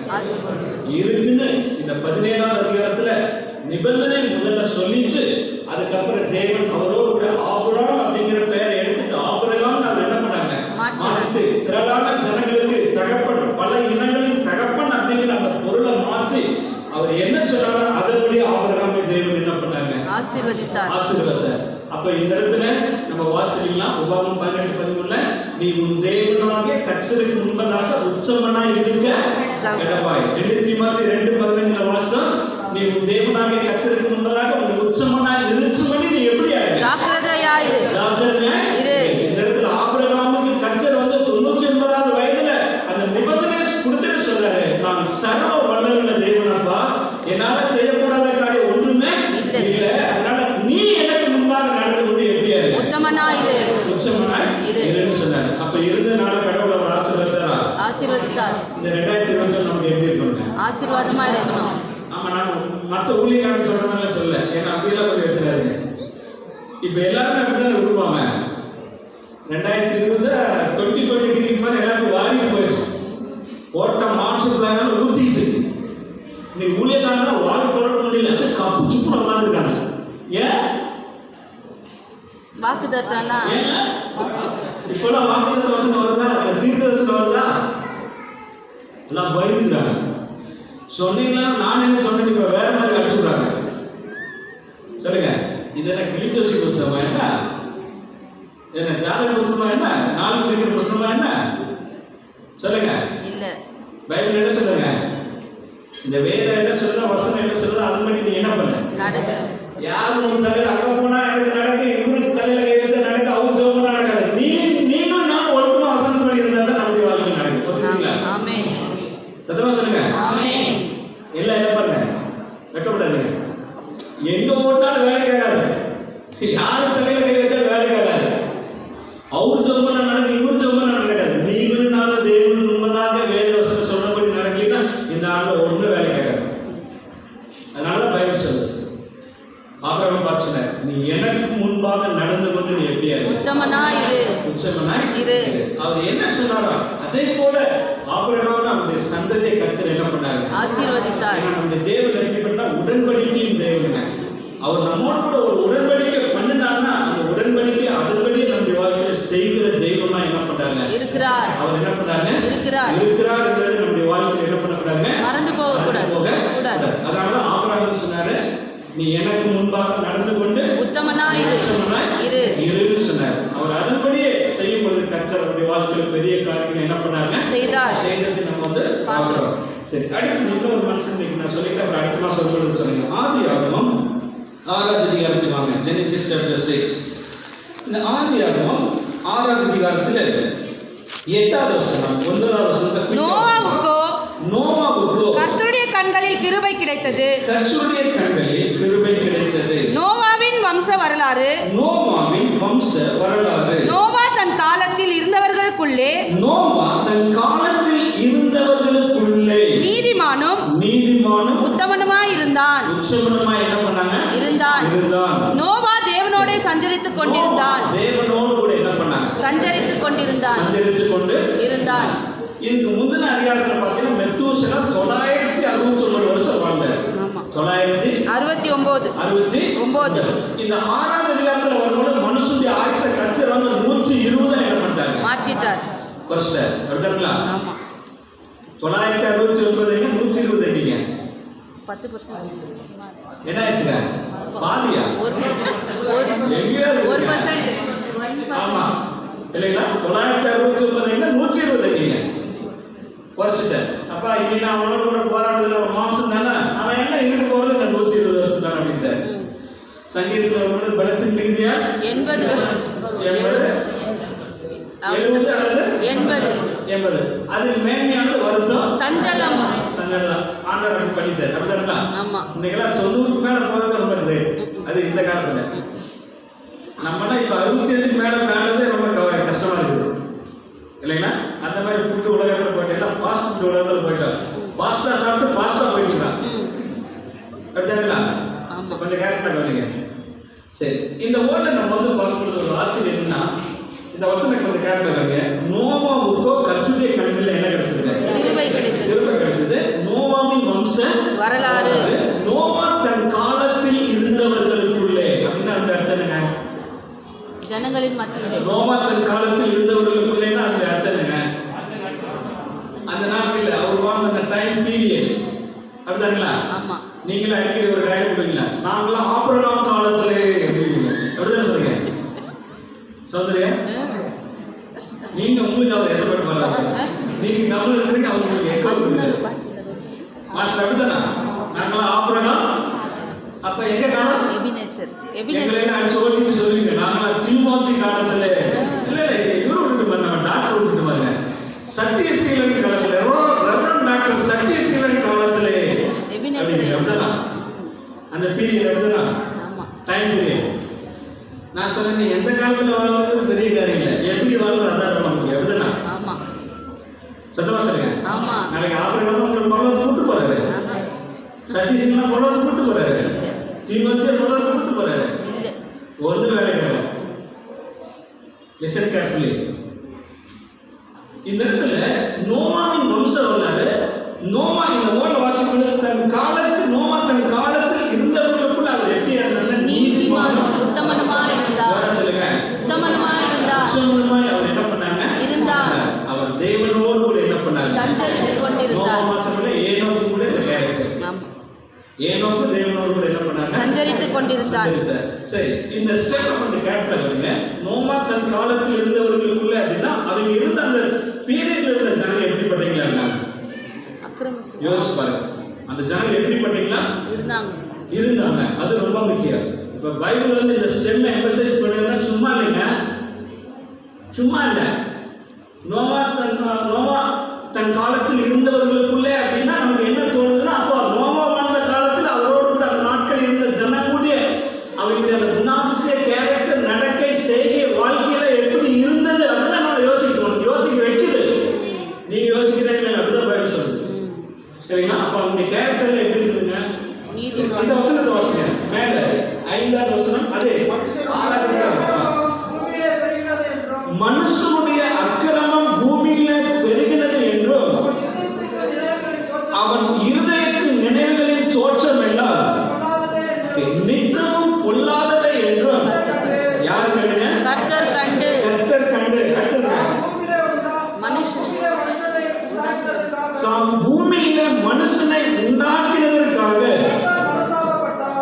இருக்குன்னு இந்த 17வது அதிகாரத்துல நிபந்தனை முதல்ல சொல்லிச்சு. அதுக்கப்புறம் தேவன் அவரோடு கூட ஆபிரகாம் அப்படிங்கிற பெயரை எடுத்துட்டு ஆபிரகாம் அவர் என்ன பண்ணாங்க, மாற்றி திரளான ஜனங்களுக்கு தகப்பன், பல இனங்களின் தகப்பன் அப்படிங்கிற அந்த பொருளை மாற்றி அவர் என்ன சொன்னாரோ அதனுடைய ஆபிரகாமை தேவன் என்ன பண்ணாங்க, ஆசீர்வதித்தார். அப்ப இந்த இடத்துல நம்ம வாசிக்கலாம். உபாகமம் 18:13 நீ உன் தேவனாகிய கர்த்தருக்கு முன்பதாக உத்தமனாய் இருக்க கடவாய். 2 தீமோத்தேயு 2:15 வாசம் நீ உன் தேவனாகிய கர்த்தருக்கு முன்பதாக உன்னை உத்தமனாய் நிறுத்தும்படி நீ எப்படி ஆயிரு? ஜாக்கிரதையாய் இரு. ஜாக்கிரதையாய் இரு. இந்த இடத்துல ஆபிரகாமுக்கு கர்த்தர் 99வது வயதுல அந்த நிபந்தனை கொடுத்துட்டு சொல்றாரு, நான் சர்வ வல்லமையுள்ள தேவனப்பா, என்னால செய்யக்கூடாத காரியம் ஒன்றுமே இல்ல. அதனால நீ எனக்கு முன்பாக நடந்து கொண்டு எப்படியா இரு? உத்தமனாய் இரு. உத்தமனாய் இருன்னு சொன்னாரு. அப்ப இருந்தனால கடவுள் அவர் ஆசீர்வதித்தார். இந்த 2021 நமக்கு எப்படி இருக்கணும்? ஆசீர்வாதமா இருக்கணும். ஆமா, நான் மற்ற ஊழியக்காரன் சொல்ற மாதிரி சொல்ல, ஏன்னா அப்படியெல்லாம் போய் வச்சிடாரு. இப்ப எல்லாரும் அப்படிதான் விரும்புவாங்க. 2020 2023 மாதிரி எல்லாத்தையும் வாங்கி போயிடுச்சு. ஓட்டம் மாற்று பிளான் ஊத்திச்சு. நீ ஊழியக்காரனா வாழ்க்கை போட முடியல, கப்பு சுப்பு உட்காந்துருக்காங்க. ஏன் வாக்குதத்தம்னா இப்பெல்லாம் வாக்குதத்த வசனம் வருதா, தீர்க்கதரிசனம் வருதா? எல்லாம் பயந்துக்கிறாங்க. சொன்னீங்களா நான் என்ன சொன்னேன், இப்ப வேற மாதிரி அடிச்சுடுறாங்க. சொல்லுங்க, இது என்ன கிளிச்சோசி புஸ்தகமா என்ன? என்ன ஜாதக புஸ்தகமா என்ன? நாலு பிடிக்கிற புஸ்தகமா என்ன? சொல்லுங்க. இல்ல, பைபிள் என்ன சொல்லுங்க? இந்த வேதம் என்ன சொல்லுதா, வசனம் என்ன சொல்லுதா, அதுபடி நீ என்ன பண்ண? யாரும் உன் தலையில அங்க போனா எனக்கு நடக்கு, இவருக்கு தலையில கை வச்சா நடக்கு, அவரு ஜோமனா நடக்காது. நீங்களும் நான் ஒழுக்கமா வசனம் பண்ணி இருந்தா தான் நம்முடைய வாழ்க்கை நடக்கும். ஒத்துக்கிறீங்களா? ஆமென். சத்தமா சொல்லுங்க. ஆமென். எல்லாம் என்ன பண்ணுங்க, வெட்கப்படாதீங்க. எங்க ஓட்டாலும் வேலை கேட்காது. யாரு தலையில கை வச்சாலும் வேலை கேட்காது. அவரு ஜோமனா நடக்கு, இவரு ஜோமனா நடக்காது. நீங்களும் நானும் தேவனுக்கு முன்பதாக வேத வசனம் சொன்னபடி நடக்கலைன்னா இந்த ஆண்டு ஒன்றும் வேலை கேட்காது. அதனாலதான் பைபிள் சொல்லுது, ஆபிரகாம் பார்த்து நீ எனக்கு முன்பாக நடந்து கொண்டு நீ எப்படியா உத்தமனாய் இரு. உத்தமனாய் இரு. அவர் என்ன சொன்னாரோ அதே போல ஆபிரகாம் நம்முடைய சந்ததியை கர்த்தர் என்ன பண்ணாரு? ஆசீர்வதித்தார். நம்முடைய தேவன் எப்படிப்பட்ட உடன்படிக்கையின் தேவன். அவர் நம்மோடு கூட ஒரு உடன்படிக்கை பண்ணினார்னா அந்த உடன்படிக்கை அதன்படி நம்முடைய வாழ்க்கையில செய்கிற தெய்வமா என்ன பண்றாங்க? இருக்கிறார். அவர் என்ன பண்றாங்க? இருக்கிறார் என்பது நம்முடைய வாழ்க்கையில என்ன பண்ணக்கூடாது? மறந்து போக கூடாது. அதனாலதான் ஆபிரகாம் சொன்னாரு, நீ எனக்கு முன்பாக நடந்து கொண்டு உத்தமனாய் இரு இருன்னு சொன்னார். அவர் அதன்படியே செய்யும் பொழுது கர்த்தர் அவருடைய வாழ்க்கையில பெரிய காரியங்களை என்ன பண்ணாங்க? செய்தது நம்ம வந்து பார்க்கிறோம். சரி, அடுத்து இன்னொரு மனுஷன் நான் சொல்லிட்டு அப்புறம் அடுத்த மாசம் சொல்றது சொல்லுங்க. ஆதியாகமம் 6வது அதிகாரத்துக்கு வாங்க. Genesis chapter 6. இந்த ஆதியாகமம் 6வது அதிகாரத்துல 8வது வசனம் 9வது வசனத்துல நோவாவுக்கோ கர்த்தருடைய கண்களில் கிருபை கிடைத்தது. நோவாவின் வம்ச வரலாறு. நோவா தன் காலத்தில் இருந்தவர்களுக்குள்ளே நீதிமானும் உத்தமனுமாய் இருந்தான். நோவா தேவனோட சஞ்சரித்துக் கொண்டிருந்தான். இதுக்கு முந்தின அதிகாரத்தில் பார்த்தீங்கன்னா மெத்தூசலா 969 வருஷம் வாழ்ந்தார். 969. இந்த 6வது அதிகாரத்தில் வரும்போது மனுஷனுடைய ஆயுசை கர்த்தர் வந்து 120 என்ன பண்ணிட்டாங்க? மாற்றிட்டார். வருஷம் அப்படிங்களா? ஆமா. 969 120 நீங்க 10% என்ன ஆச்சுங்க? பாதியா? 1%. ஆமா இல்லைங்களா? 969 120 நீங்க குறைச்சிட்டேன். அப்பா இனி நான் அவனோட கூட போராடுறதுல ஒரு மாம்சம் தானே, அவன் என்ன இருக்கு போறது 120 வருஷம் தானே அப்படின்ட்டு. சங்கீதத்தில் ஒரு பலத்தின் மிகுதியா 80 அது மேன்மையானது வருத்தம் சஞ்சலம் ஆண்டவர் பண்ணிட்டார். அப்படிதானே? இன்னைக்கெல்லாம் 90க்கு மேல போறது ரொம்ப ரேட். அது இந்த காலத்துல நம்மனா இப்ப 65க்கு மேல தாண்டது ரொம்ப கஷ்டமா இருக்குது இல்லைங்களா? அந்த மாதிரி ஃபுட்டு உலகத்தில் போயிட்டா ஃபாஸ்ட் ஃபுட் உலகத்தில் போயிட்டோம். ஃபாஸ்டா சாப்பிட்டு ஃபாஸ்டா போயிட்டுருக்கான். அப்படித்தானுங்களா? கொஞ்சம் கேரக்டா கவனிங்க. சரி, இந்த ஊர்ல நம்ம வந்து பார்க்கும்போது ஒரு ஆச்சரியம் என்னன்னா, இந்த வசனம் கொஞ்சம் கேரக்டா கவனிங்க. நோவாவுக்கோ கர்த்தருடைய கண்களில் என்ன கிடைச்சது? கிருபை கிடைச்சது. நோவாவின் வம்ச வரலாறு. நோவா தன் காலத்தில் இருந்தவர்களுக்குள்ளே அப்படின்னு அந்த அர்த்தம் என்ன? ஜனங்களின் மத்தியிலே. நோவா தன் காலத்தில் இருந்தவர்களுக்குள்ளேன்னா அந்த அர்த்தம் என்ன? அந்த நாட்களில் அவர் வாழ்ந்த அந்த டைம் பீரியட். அப்படிதாங்களா? ஆமா. நீங்களும் அடிக்கடி ஒரு டயலாக் கொடுங்களா, நாங்களாம் ஆபிரகாம் காலத்திலே அப்படிதான் சொல்லுங்க. சோதரியா நீங்க உங்களுக்கு அவர் எக்ஸ்பெக்ட் பண்றாங்க. நீங்க கவனம் இருக்கிறீங்க, அவர் உங்களுக்கு எக்கோ கொடுக்குறாரு. மாஸ்டர் அப்படிதானா? நாங்களாம் ஆபிரகாம் அப்ப எங்க காலம் எங்களை அடிச்சு ஓட்டிட்டு சொல்லுவீங்க. நாங்களாம் தீமோத்தி காலத்துல இல்ல இவரு விட்டுட்டு பாருங்க, நம்ம டாக்டர் விட்டுட்டு பாருங்க, சத்தியசீலன் காலத்துல ரெவரண்ட் டாக்டர் சத்தியசீலன் காலத்துல அப்படிதானா? அந்த பீரியட் அப்படிதானா? Time period. நான் சொல்றேன், எந்த காலத்துல வாழ்றது பெரிய காரியம் இல்லை, எப்படி வாழ்றது அதான் ரொம்ப முக்கியம். அப்படிதானா? சத்தமா சொல்லுங்க. நாளைக்கு ஆபிரகாம் உங்களுக்கு பரவாயில்ல கூட்டு போறாரு, சதீஷ்னா பரவாயில்ல கூட்டு போறாரு, தீமோத்தேயு பரவாயில்ல கூட்டு போறாரு. ஒண்ணு வேலைக்காக லிசன் கேர்ஃபுல்லி. இந்த இடத்துல நோவாவின் வம்சம் வந்தாரு. நோவா இந்த ஓட வாசிப்புகள் தன் காலத்தில் நோவா தன் காலத்தில் இருந்தவர்களுக்குள்ள அவர் எப்படி இருந்தார்? நீதிமானும் உத்தமனுமாய் இருந்தார். சொல்லுங்க, உத்தமனுமாய் இருந்தார். உத்தமனுமாய் அவர் என்ன பண்ணாங்க? இருந்தார். அவர் தேவனோடு கூட என்ன பண்ணாங்க? சஞ்சரித்துக் கொண்டிருந்தார். நோவா மாத்திரமல்ல, ஏனோக்கு கூட இந்த கேரக்டர். ஏனோக்கு தேவனோடு கூட என்ன பண்ணாங்க? சஞ்சரித்துக் கொண்டிருந்தார். சரி, இந்த ஸ்டெப் அந்த கேரக்டர் வருங்க. நோவா தன் காலத்தில் இருந்தவர்களுக்குள்ள அப்படின்னா அவங்க இருந்த அந்த பீரியட்ல இருந்த ஜனங்கள் எப்படிப்பட்டீங்களா இருந்தாங்க? யோசிச்சு பாருங்க, அந்த ஜனங்கள் எப்படிப்பட்டீங்களா இருந்தாங்க. அது ரொம்ப முக்கியம். இப்ப பைபிள் வந்து இந்த ஸ்டெம் எம்பசைஸ் பண்ணுறதுன்னா சும்மா இல்லைங்க, சும்மா இல்லை. நோவா தன் காலத்தில் இருந்தவர்களுக்குள்ளே அப்படின்னா நமக்கு என்ன தோணுதுன்னா, அப்போ நோவா வாழ்ந்த காலத்தில் அவரோடு கூட அந்த நாட்கள் இருந்த ஜனங்களுடைய அவங்களுடைய அந்த குணாதிசய கேரக்டர் நடக்கை செய்கை வாழ்க்கையில எப்படி இருந்தது அப்படிதான் நம்ம யோசிக்கணும். யோசிக்க வைக்குது. நீங்க யோசிக்கிறீங்க அப்படிதான் பைபிள் சொல்லுது. சரிங்களா? அப்ப அவங்க கேரக்டர்ல எப்படி இருக்குதுங்க? இந்த வசனத்தை வாசிங்க. மேல 5வது வசனம், அதே 6வது. மனுஷனுடைய அக்கிரமம் பூமியில பெருகினது என்றும் அவன் இருதயத்தின் நினைவுகளின் தோற்றம் எல்லாம் நித்தமும் பொல்லாதது என்றும் யார் கண்டுங்க? கர்த்தர் கண்டு. கர்த்தர் கண்டு. பூமியில மனுஷனை உண்டாக்கினதற்காக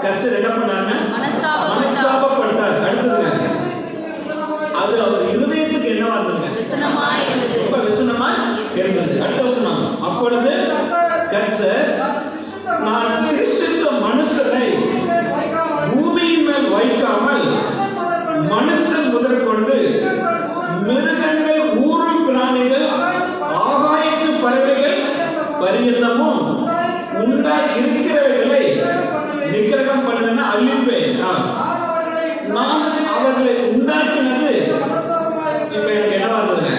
கர்த்தர் என்ன பண்ணாங்க? மனஸ்தாபப்பட்டார். அடுத்தது அது அவர் இருதயத்துக்கு என்னவா இருந்ததுங்க? ரொம்ப விசனமாய் இருந்தது. அடுத்த வசனம், அப்பொழுது கர்த்தர் நான் சிருஷ்டித்த மனுஷனை பூமியின் மேல் வைக்காமல் மனுஷன் முதற்கொண்டு மிருகங்கள் ஊரும் பிராணிகள் ஆகாயத்து பறவைகள் பரியந்தமும் உண்டா இருக்கிறவர்களை நிக்கிரகம் பண்ணுவேன், அழிப்பேன். நான் அவர்களை உண்டாக்கினது இப்ப எனக்கு என்னவா இருந்ததுங்க?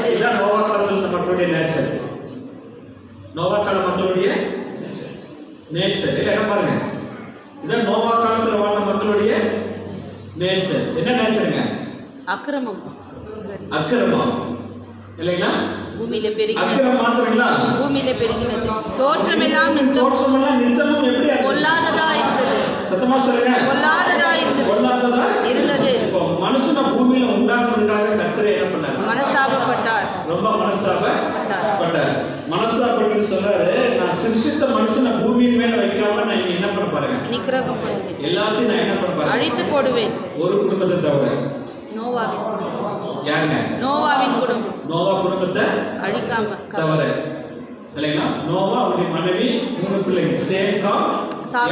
இதுதான் நோவா காலத்தில் இருந்த மக்களுடைய நேச்சர். நோவா கால மக்களுடைய நேச்சர் என்ன பாருங்க. இதான் நோவா காலத்தில் வாழ்ந்த மக்களுடைய நேச்சர். என்ன நேச்சருங்க? அக்கிரமம். அக்கிரமம் இல்லைங்களா? பூமியில பெருகினது. அக்கிரமம் மாத்திரங்களா? பூமியில பெருகினது. தோற்றமெல்லாம் நித்தமும் எப்படி பொல்லாததா இருந்தது. சத்தமா சொல்லுங்க. பொல்லாததா இருந்தது. பொல்லாததா இருந்தது. இப்போ மனுஷனை பூமியில உண்டாக்குறதுக்காக கர்த்தர் என்ன பண்ணார்? மனஸ்தாபப்பட்டார். ரொம்ப மனஸ்தாபப்பட்டார். மனஸ்தாபப்பட்டு சொல்றாரு, நான் சிருஷ்டித்த மனுஷனை பூமியின் மேல வைக்காம நான் என்ன பண்ண பாருங்க? நிக்கிரகம் பண்ணுவேன். எல்லாத்தையும் நான் என்ன பண்ண பாருங்க? அழித்து போடுவேன். ஒரு குடும்பத்தை தவிர. நோவாவின் யாருங்க? நோவாவின் குடும்பம். நோவா குடும்பத்தை அழிக்காம தவிர இல்லைங்களா? நோவா, அவருடைய மனைவி, 3 பிள்ளைங்க, சேம், காம்,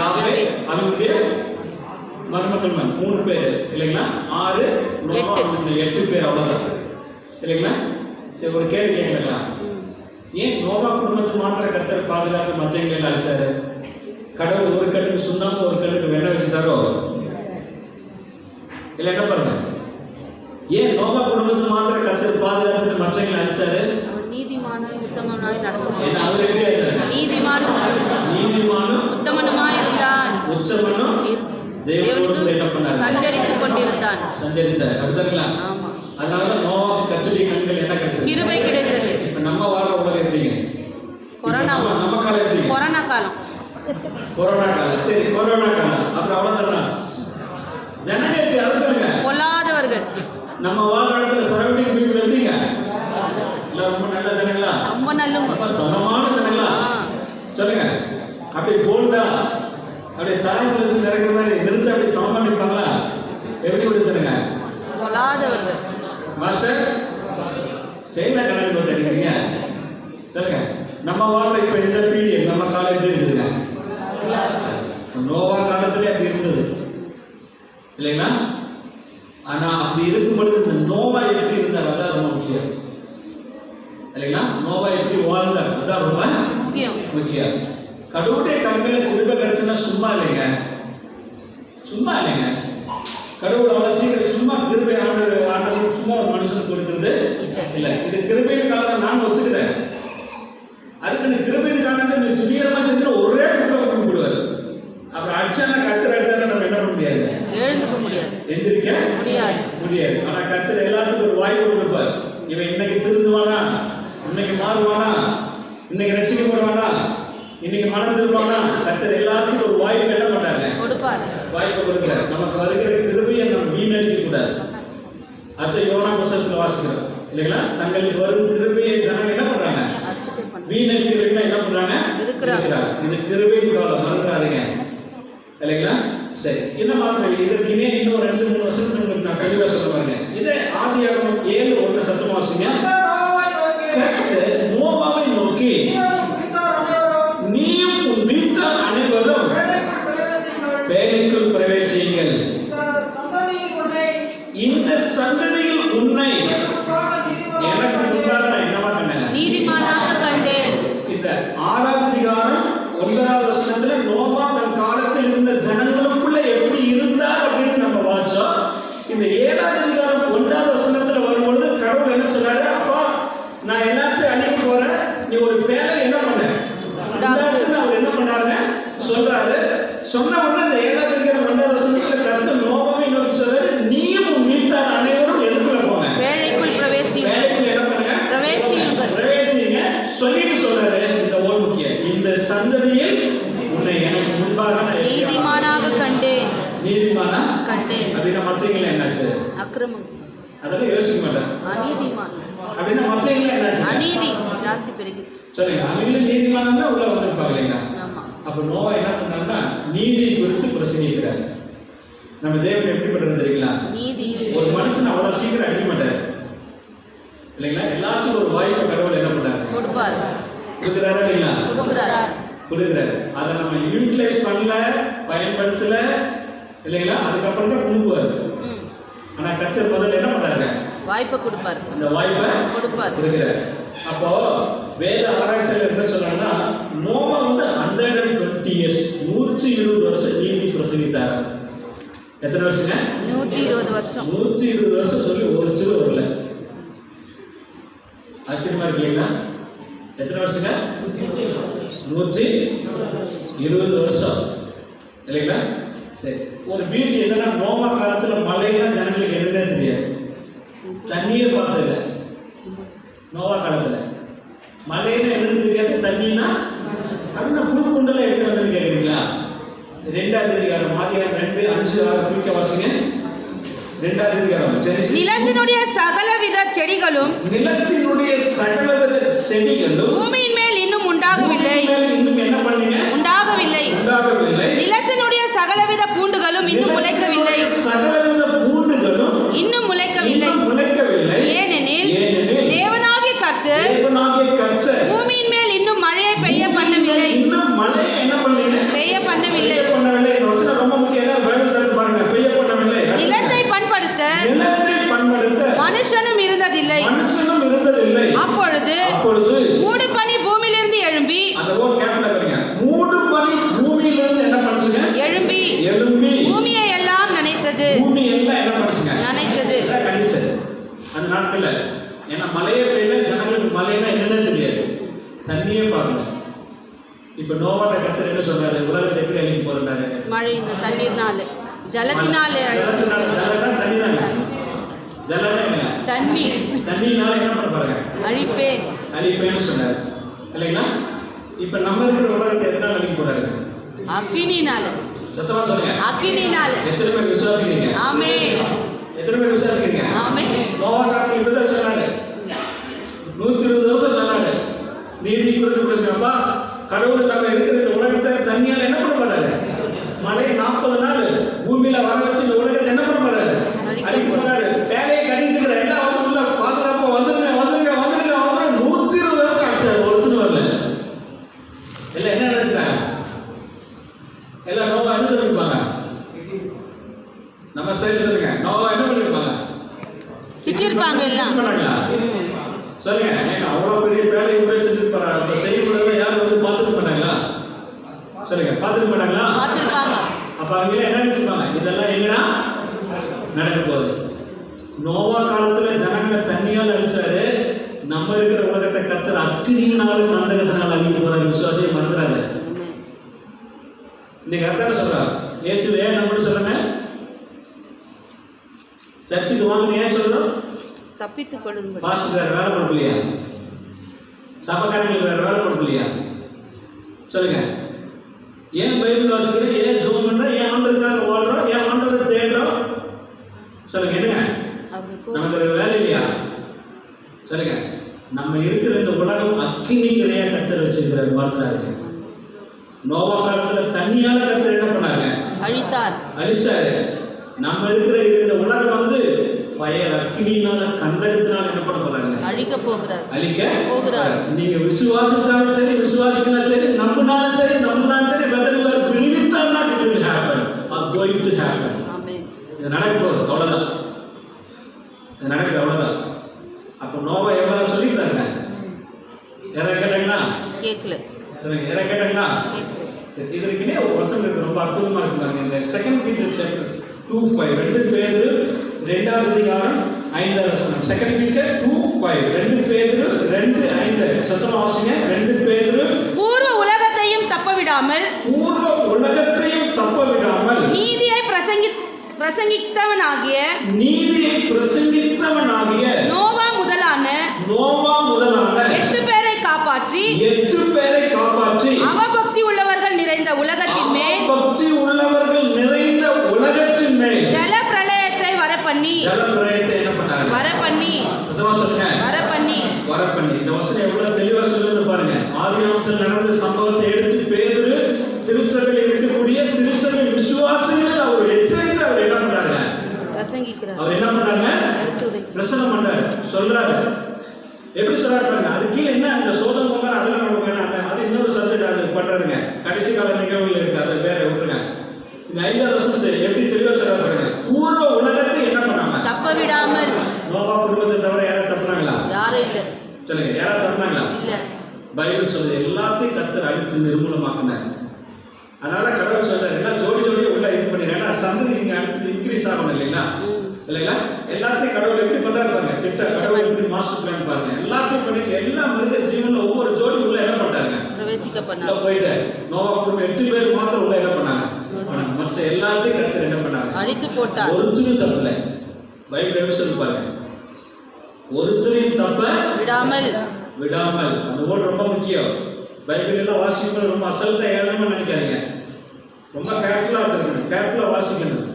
யாப்பேத், அவங்களுடைய மருமக்கள் 3 பேர் இல்லைங்களா? 6 நோவா, 8 பேர், அவ்வளவுதான் இல்லைங்களா? சரி, ஒரு கேள்வி கேட்கலாம். ஏன் நோவா குடும்பத்தை மாத்திர கர்த்தர் பாதுகாத்து மற்றவங்களை எல்லாம் அழிச்சாரு? கடவுள் ஒரு கல்லுக்கு சுண்ணாம்பு ஒரு கல்லுக்கு வெண்ணெய் வச்சுட்டாரோ? இல்லை, என்ன பாருங்க, ஏன் நோவா குடும்பத்தை மாத்திர கர்த்தர் பாதுகாத்து மற்றவங்களை அழிச்சாரு? நீதிமானும் உத்தமனுமாய் உத்தமனும் தேவனோடு என்ன பண்ணார்? சஞ்சரித்துக் கொண்டிருந்தான். சஞ்சரித்தார். அப்படிதாங்களா? ஆமா. அதனால நோவாவுக்கு கர்த்தருடைய கண்கள் என்ன கிடைச்சது? கிருபை கிடைத்தது. இப்ப நம்ம வார உலகம் எப்படிங்க? கொரோனா. நம்ம காலம் எப்படி? கொரோனா காலம். சரி, கொரோனா காலம். அப்புறம் அவ்வளவுதான். ஜனங்க எப்படி? அதை சொல்லுங்க. பொல்லாதவர்கள். நம்ம வாழ்ற இடத்துல சரௌண்டிங் பீப்புள் எப்படிங்க? ரொம்ப நல்ல ஜனங்களா? ரொம்ப நல்லவங்க. தனமான ஜனங்களா? சொல்லுங்க. அப்படி போல்டா அப்படியே தராசு வச்சு நிறைய மாதிரி நிறுத்த அப்படி சமமா நிற்பாங்களா? எப்படி கொடுத்துருங்க? பொல்லாதவர்கள். மாஸ்டர் செயல கணக்கு போட்டு அடிக்கிறீங்க சொல்லுங்க. நம்ம வாழ்ற இப்ப இந்த பீரியட் நம்ம காலம் எப்படி இருக்குதுங்க? நோவா காலத்துல அப்படி இருந்தது இல்லைங்களா? ஆனா அப்படி இருக்கும் பொழுது இந்த நோவா எப்படி இருந்தார் அதான் ரொம்ப முக்கியம் இல்லைங்களா? நோவா எப்படி வாழ்ந்தார் அதான் ரொம்ப முக்கியம். கடவுளுடைய கண்களை கிருபை கிடைச்சுன்னா சும்மா இல்லைங்க, சும்மா இல்லைங்க. கடவுள் அவசியம் சும்மா கிருபை ஆண்டவர் சும்மா ஒரு மனுஷனுக்கு கொடுக்கிறது இல்ல. இது கிருபையின் காலம் நான் வச்சுக்கிறேன். அதுக்கு நீ கிருபையின் காலம் நீ துணியரமா செஞ்சு ஒரே குற்றம் கும்பிடுவாரு. அப்புறம் அடிச்சானா கத்திர அடிச்சானா நம்ம என்ன பண்ண முடியாது? எழுந்துக்க முடியாது, எந்திரிக்க முடியாது. ஆனா கத்திர எல்லாத்துக்கும் ஒரு வாய்ப்பு கொடுப்பார். இவன் இன்னைக்கு திருந்துவானா, இன்னைக்கு மாறுவானா, இன்னைக்கு ரசிக்கப்படுவானா, இன்னைக்கு மனம் திருவானா, கத்திர எல்லாத்துக்கும் ஒரு வாய்ப்பு என்ன பண்ணாரு? கொடுப்பார், வாய்ப்பு கொடுக்கிறார். நமக்கு வருகிற கிருபையை நம்ம வீணடிக்க கூடாது. அது யோனா புத்தகத்துல வாசிக்கிறோம் இல்லைங்களா? தங்களுக்கு வரும் கிருபையை ஜனங்க என்ன பண்றாங்க? வீணடிக்கிறவங்க என்ன பண்றாங்க? இது கிருபையின் காலம், மறந்துடாதீங்க இல்லைங்களா? சரி, என்ன மாத்திரம் இதற்கு இனே இன்னும் 2-3 வருஷத்துக்கு நான் தெளிவா சொல்ல பாருங்க. இதே ஆதியாகமம் 7:1 சத்தமா வாசிங்க. நோவாவை நோக்கி நீயும் உன் வீட்டார் அனைவரும் வேலைக்குள் பிரவேசியுங்கள், இந்த சந்ததியில் உன்னை எனக்கு முன்பாக நான் என்னவா கண்டேன்? நீதிமானாக கண்டேன். இந்த 6ஆம் அதிகாரம் 1ஆவது வசனத்துல நோவா தன் காலத்தில் இருந்த ஜனங்களுக்குள்ள எப்படி இருந்தார் அப்படின்னு நம்ம வாச்சோம். இந்த 7ஆவது அதிகாரம் 1ஆவது வசனத்துல வரும்பொழுது கடவுள் என்ன சொல்றாரு? அப்பா நான் எல்லாத்தையும் அழிக்க போறேன், நீ ஒரு பேரை என்ன பண்ண அவர் என்ன பண்ணாருங்க சொல்றாரு. சொன்ன உடனே இந்த 7ஆவது அதிகாரம் 1ஆவது வசனத்துல கர்த்தர் நோவாவை நோக்கி சொல்றாரு, நீயும் உன் வீட்டார் அனைவரும் எதுக்குள்ள போங்க? வேலைக்குள் பிரவேசியுங்க. வேலைக்குள் என்ன பண்ணுங்க? பிரவேசியுங்க சொல்லிட்டு சொல்றாரு. இந்த ஓர் முக்கியம். இந்த சந்ததியில் உன்னை எனக்கு முன்பாக நீதிமானாக கண்டேன். நீதிமானா கண்டேன் அப்படின்னா மத்தவங்கள என்னாச்சு? அக்கிரமம். அதெல்லாம் யோசிக்க மாட்டேன். அநீதிமான் அப்படின்னா மத்தவங்கள என்னாச்சு? அநீதி ஜாஸ்தி பெருகிச்சு. சொல்லுங்க, அவங்க நீதிமானா உள்ள வந்திருப்பாங்க இல்லைங்களா? ஆமா. அப்ப நோவா என்ன பண்ணாருன்னா நீதி குறித்து பிரசங்கிக்கிறார். நம்ம தேவன் எப்படி பண்றது தெரியுங்களா? நீதி. ஒரு மனுஷன் அவ்வளவு சீக்கிரம் அழிக்க மாட்டாரு இல்லைங்களா? எல்லாத்துக்கும் ஒரு வாய்ப்பு கடவுள் என்ன பண்றாரு? கொடுப்பாரு. கொடுக்குறாரா இல்லைங்களா? கொடுக்குறாரு. அதை நம்ம யூட்டிலைஸ் பண்ணல, பயன்படுத்தல இல்லைங்களா? அதுக்கப்புறம் தான் கொடுக்குவாரு. ஆனா கர்த்தர் முதல்ல என்ன பண்றாரு? வாய்ப்பை கொடுப்பாரு. அந்த வாய்ப்பை கொடுக்கிறாரு. அப்போ வேத ஆராய்ச்சியாளர் என்ன சொல்றாங்கன்னா நோவா 120 years 120 வருஷம் நீதி பிரசங்கித்தார். எத்தனை வருஷங்க? 120 வருஷம். 120 வருஷம் சொல்லி ஒரு சிறு வரல. ஆச்சரியமா இருக்கீங்களா? எத்தனை வருஷங்க? 120 வருஷம் இல்லைங்களா? சரி, ஒரு பியூட்டி என்னன்னா நோவா காலத்துல மழைன்னா ஜனங்களுக்கு என்னன்னே தெரியாது, தண்ணியே பார்த்ததில்லை. நோவா காலத்துல மழைன்னா என்னன்னு தெரியாது, தண்ணினா அப்படின்னா புது குண்டல எப்படி வந்து கேட்குறீங்களா? 2ஆவது அதிகாரம் ஆதியாகமம் 2:5-6 குறிக்க வாசிங்க. 2ஆவது அதிகாரம். நிலத்தினுடைய சகலவித செடிகளும் பூமியின் மேல் இன்னும் உண்டாகவில்லை. இன்னும் என்ன பண்ணீங்க? உண்டாகவில்லை. நிலத்தினுடைய சகலவித பூண்டுகளும் இன்னும் முளைக்கவில்லை. சகலவித பூண்டுகளும் இன்னும் முளைக்கவில்லை. ஏனெனில் தேவனாகிய கர்த்தர் பூமியின் மேல் இன்னும் மழையை பெய்ய பண்ணவில்லை. இன்னும் மழை என்ன பண்ணீங்க? பெய்ய பண்ணவில்லை. ரொம்ப முக்கியம். பாருங்க, பெய்ய பண்ணவில்லை. நிலத்தை பண்படுத்த மனுஷனும் இருந்ததில்லை. அப்பொழுது மூடு பனி பூமியிலிருந்து எழும்பி மூடு பனி பூமியிலிருந்து என்ன பண்ணுச்சுங்க? எழும்பி பூமியை எல்லாம் நனைத்தது. பூமி எல்லாம் என்ன பண்ணுச்சுங்க? நனைத்தது. அந்த நாட்கள்ல ஏன்னா மழையே பெய்யல, ஜனங்களுக்கு மழைன்னா என்னன்னு தெரியாது, தண்ணியே பார்க்கல. இப்ப நோவாட்ட கர்த்தர் என்ன சொல்றாரு? உலகத்தை எப்படி அழிக்க போறாரு? மழை, தண்ணீர்னால, ஜலத்தினால. தண்ணி தாங்க, ஜலம் தண்ணி. தண்ணினால என்ன பண்ண பாருங்க? அழிப்பேன்னு சொன்னாரு இல்லைங்களா? இப்ப நம்ம இருக்கிற உலகத்தை எதனால அழிக்க போறாரு? அக்கினினால. சத்தமா சொல்லுங்க, அக்கினினால. எத்தனை பேர் விசுவாசிக்கிறீங்க? ஆமென். எத்தனை பேர் விசுவாசிக்கிறீங்க? ஆமென். நோவா காலத்துல இப்படிதான் சொன்னாரு. 120 வருஷம் சொன்னாரு நீதி குறித்து பிரச்சனைப்பா. கடவுள் நம்ம இருக்கிற உலகத்தை தண்ணியால என்ன பண்ண போறாரு? மழை 40 நாள் பூமியில வர வச்சு இந்த உலகத்தை என்ன பண்ண போறாரு? அழிக்க போறாரு. திட்டிருப்பாங்க எல்லாம். பண்ணாங்களா? ம். சொல்லுங்க. ஏங்க அவ்வளவு பெரிய வேலை இவரே செஞ்சிருப்பாரா? அப்ப செய்யறத யாரும் வந்து பார்த்துக்க மாட்டாங்களா? சொல்லுங்க, பார்த்துக்க மாட்டாங்களா? பார்த்திருப்பாங்க. அப்ப அவங்க என்ன நினைச்சிருப்பாங்க? இதெல்லாம் எங்கடா நடக்க போகுது? நோவா காலத்துல ஜனங்களை தண்ணியால் அழிச்சாரு. நம்ம இருக்கிற உலகத்தை கர்த்தர் அக்கினியினாலும் நந்தகத்தினால அழிக்க போறாரு. விசுவாசியை மறந்துடாது. இன்னைக்கு கர்த்தர் சொல்றாரு, இயேசுவே ஏன் நம்மளும் சொல்லுங்க, சர்ச்சுக்கு வாங்க ஏன் சொல்றோம்? தப்பித்துக் கொள்ளுங்கள். பாஸ்டர் வேற வேலை கொடுக்கலையா? சபைக்காரங்களுக்கு வேற வேலை கொடுக்கலையா? சொல்லுங்க. ஏன் பைபிள் வாசிக்கிறோம்? ஏன் ஜெபம் பண்றோம்? ஏன் ஆண்டவருக்காக வாழ்றோம்? ஏன் ஆண்டவரை தேடுறோம்? சொல்லுங்க. என்னங்க நமக்கு ஒரு வேலை இல்லையா? சொல்லுங்க. நம்ம இருக்கிற இந்த உலகம் அக்கினிக்கிறையா கர்த்தர் வச்சிருக்கிறார். மறந்துடாதீங்க. நோவா காலத்துல தண்ணியால கர்த்தர் என்ன பண்ணாங்க? அழிச்சாரு. நம்ம இருக்கிற இந்த உலகம் வந்து பயர் அக்கினியினால கந்தகத்தினால என்ன பண்ண போறாங்க? அழிக்க போகிறார். நீங்க விசுவாசிச்சாலும் சரி, விசுவாசிக்கலாம் சரி, நம்பினாலும் சரி, whether you are believe it or not, it will happen or going to happen. ஆமென். இது நடக்க போகுது, அவ்வளவுதான். இது நடக்குது, அவ்வளவுதான். அப்ப நோவா எவ்வளவு சொல்லிட்டாங்க? யாரா கேட்டாங்களா? கேட்கல. யாரா கேட்டாங்களா? சரி, இதற்குனே ஒரு வசனம் இருக்கு, ரொம்ப அற்புதமா இருக்கு. இந்த 2 பீட்டர் சாப்டர் 2:5, 2 பேதுரு 2ஆம் அதிகாரம் 5ஆம் வசனம். 2 பீட்டர் 2:5, 2 பேதுரு 2:5. சத்தமா வாசிங்க. 2 பேதுரு. பூர்வ உலகத்தையும் தப்ப விடாமல் நீதியை பிரசங்கித்தவனாகிய நோவா முதலான 8 பேரை காப்பாற்றி அவபக்தி உள்ளவர்கள் நிறைந்த உலகத்தின் மேல் ஜல பிரளயத்தை வரப்பண்ணி இந்த வசனம் எவ்வளவு தெளிவா சொல்லுது பாருங்க. ஆதியாகமத்தில் நடந்த சம்பவத்தை எடுத்து பேதுரு திருச்சபையில் இருக்கக்கூடிய திருச்சபை விசுவாசிகளை அவர் எச்சரித்து அவர் என்ன பண்றாங்க? பிரசங்கிக்கிறார். அவர் என்ன பண்றாங்க? பிரசங்கம் பண்றாரு, சொல்றாரு. எப்படி சொல்றாரு பாருங்க. அது கீழே என்ன அந்த சோதம் போங்க அதெல்லாம் நம்ம வேணாம். அது இன்னொரு சப்ஜெக்ட், அது பண்றாருங்க. கடைசி கால நிகழ்வுகள் இருக்கு, அதை வேற விட்டுருங்க. இந்த 5ஆம் வசனத்தை எப்படி தெளிவா சொல்றாரு பாருங்க. பூர்வ உலகத்தை என்ன பண்ணாம தப்ப விடாமல். நோவா குடும்பத்தை தவிர யாரும் தப்புனாங்களா? யாரும் இல்ல. சொல்லுங்க, யாரும் தப்புனாங்களா? இல்ல. பைபிள் சொல்லுது எல்லாத்தையும் கர்த்தர் அழித்து நிர்மூலமாக்கினார். அதனால கடவுள் சொல்றாரு, எல்லாம் ஜோடி உள்ள இது பண்ணிடுறேன். ஏன்னா சந்ததி இங்க அடுத்து இன்க்ரீஸ் ஆகணும் இல்லைங்களா? இல்லைங்களா? எல்லாத்தையும் கடவுள் எப்படி பண்றாரு பாருங்க. கடவுள் எப்படி மாஸ்டர் பிளான் பாருங்க. எல்லாத்தையும் பண்ணிட்டு எல்லா மிருக ஜீவன்ல ஒவ்வொரு ஜோடி உள்ள என்ன பண்றாங்க? பிரவேசிக்க பண்ணாங்க. போயிட்டு நோவா குடும்பம் 8 பேர் மாத்திரம் உள்ள என்ன பண்ணாங்க? மற்ற எல்லாத்தையும் கர்த்தர் என்ன பண்ணாங்க? அழித்து போட்டார். ஒருத்தரும் தப்பல. பைபிள் எப்படி சொல்லி பாருங்க. ஒருத்தரையும் தப்ப விடாமல். அந்த வேர்ட் ரொம்ப முக்கியம். பைபிள் எல்லாம் வாசிக்கும்போது ரொம்ப அசல்ட்டா ஏழாம நினைக்காதீங்க. ரொம்ப கேர்ஃபுல்லா வாசிக்கணும்.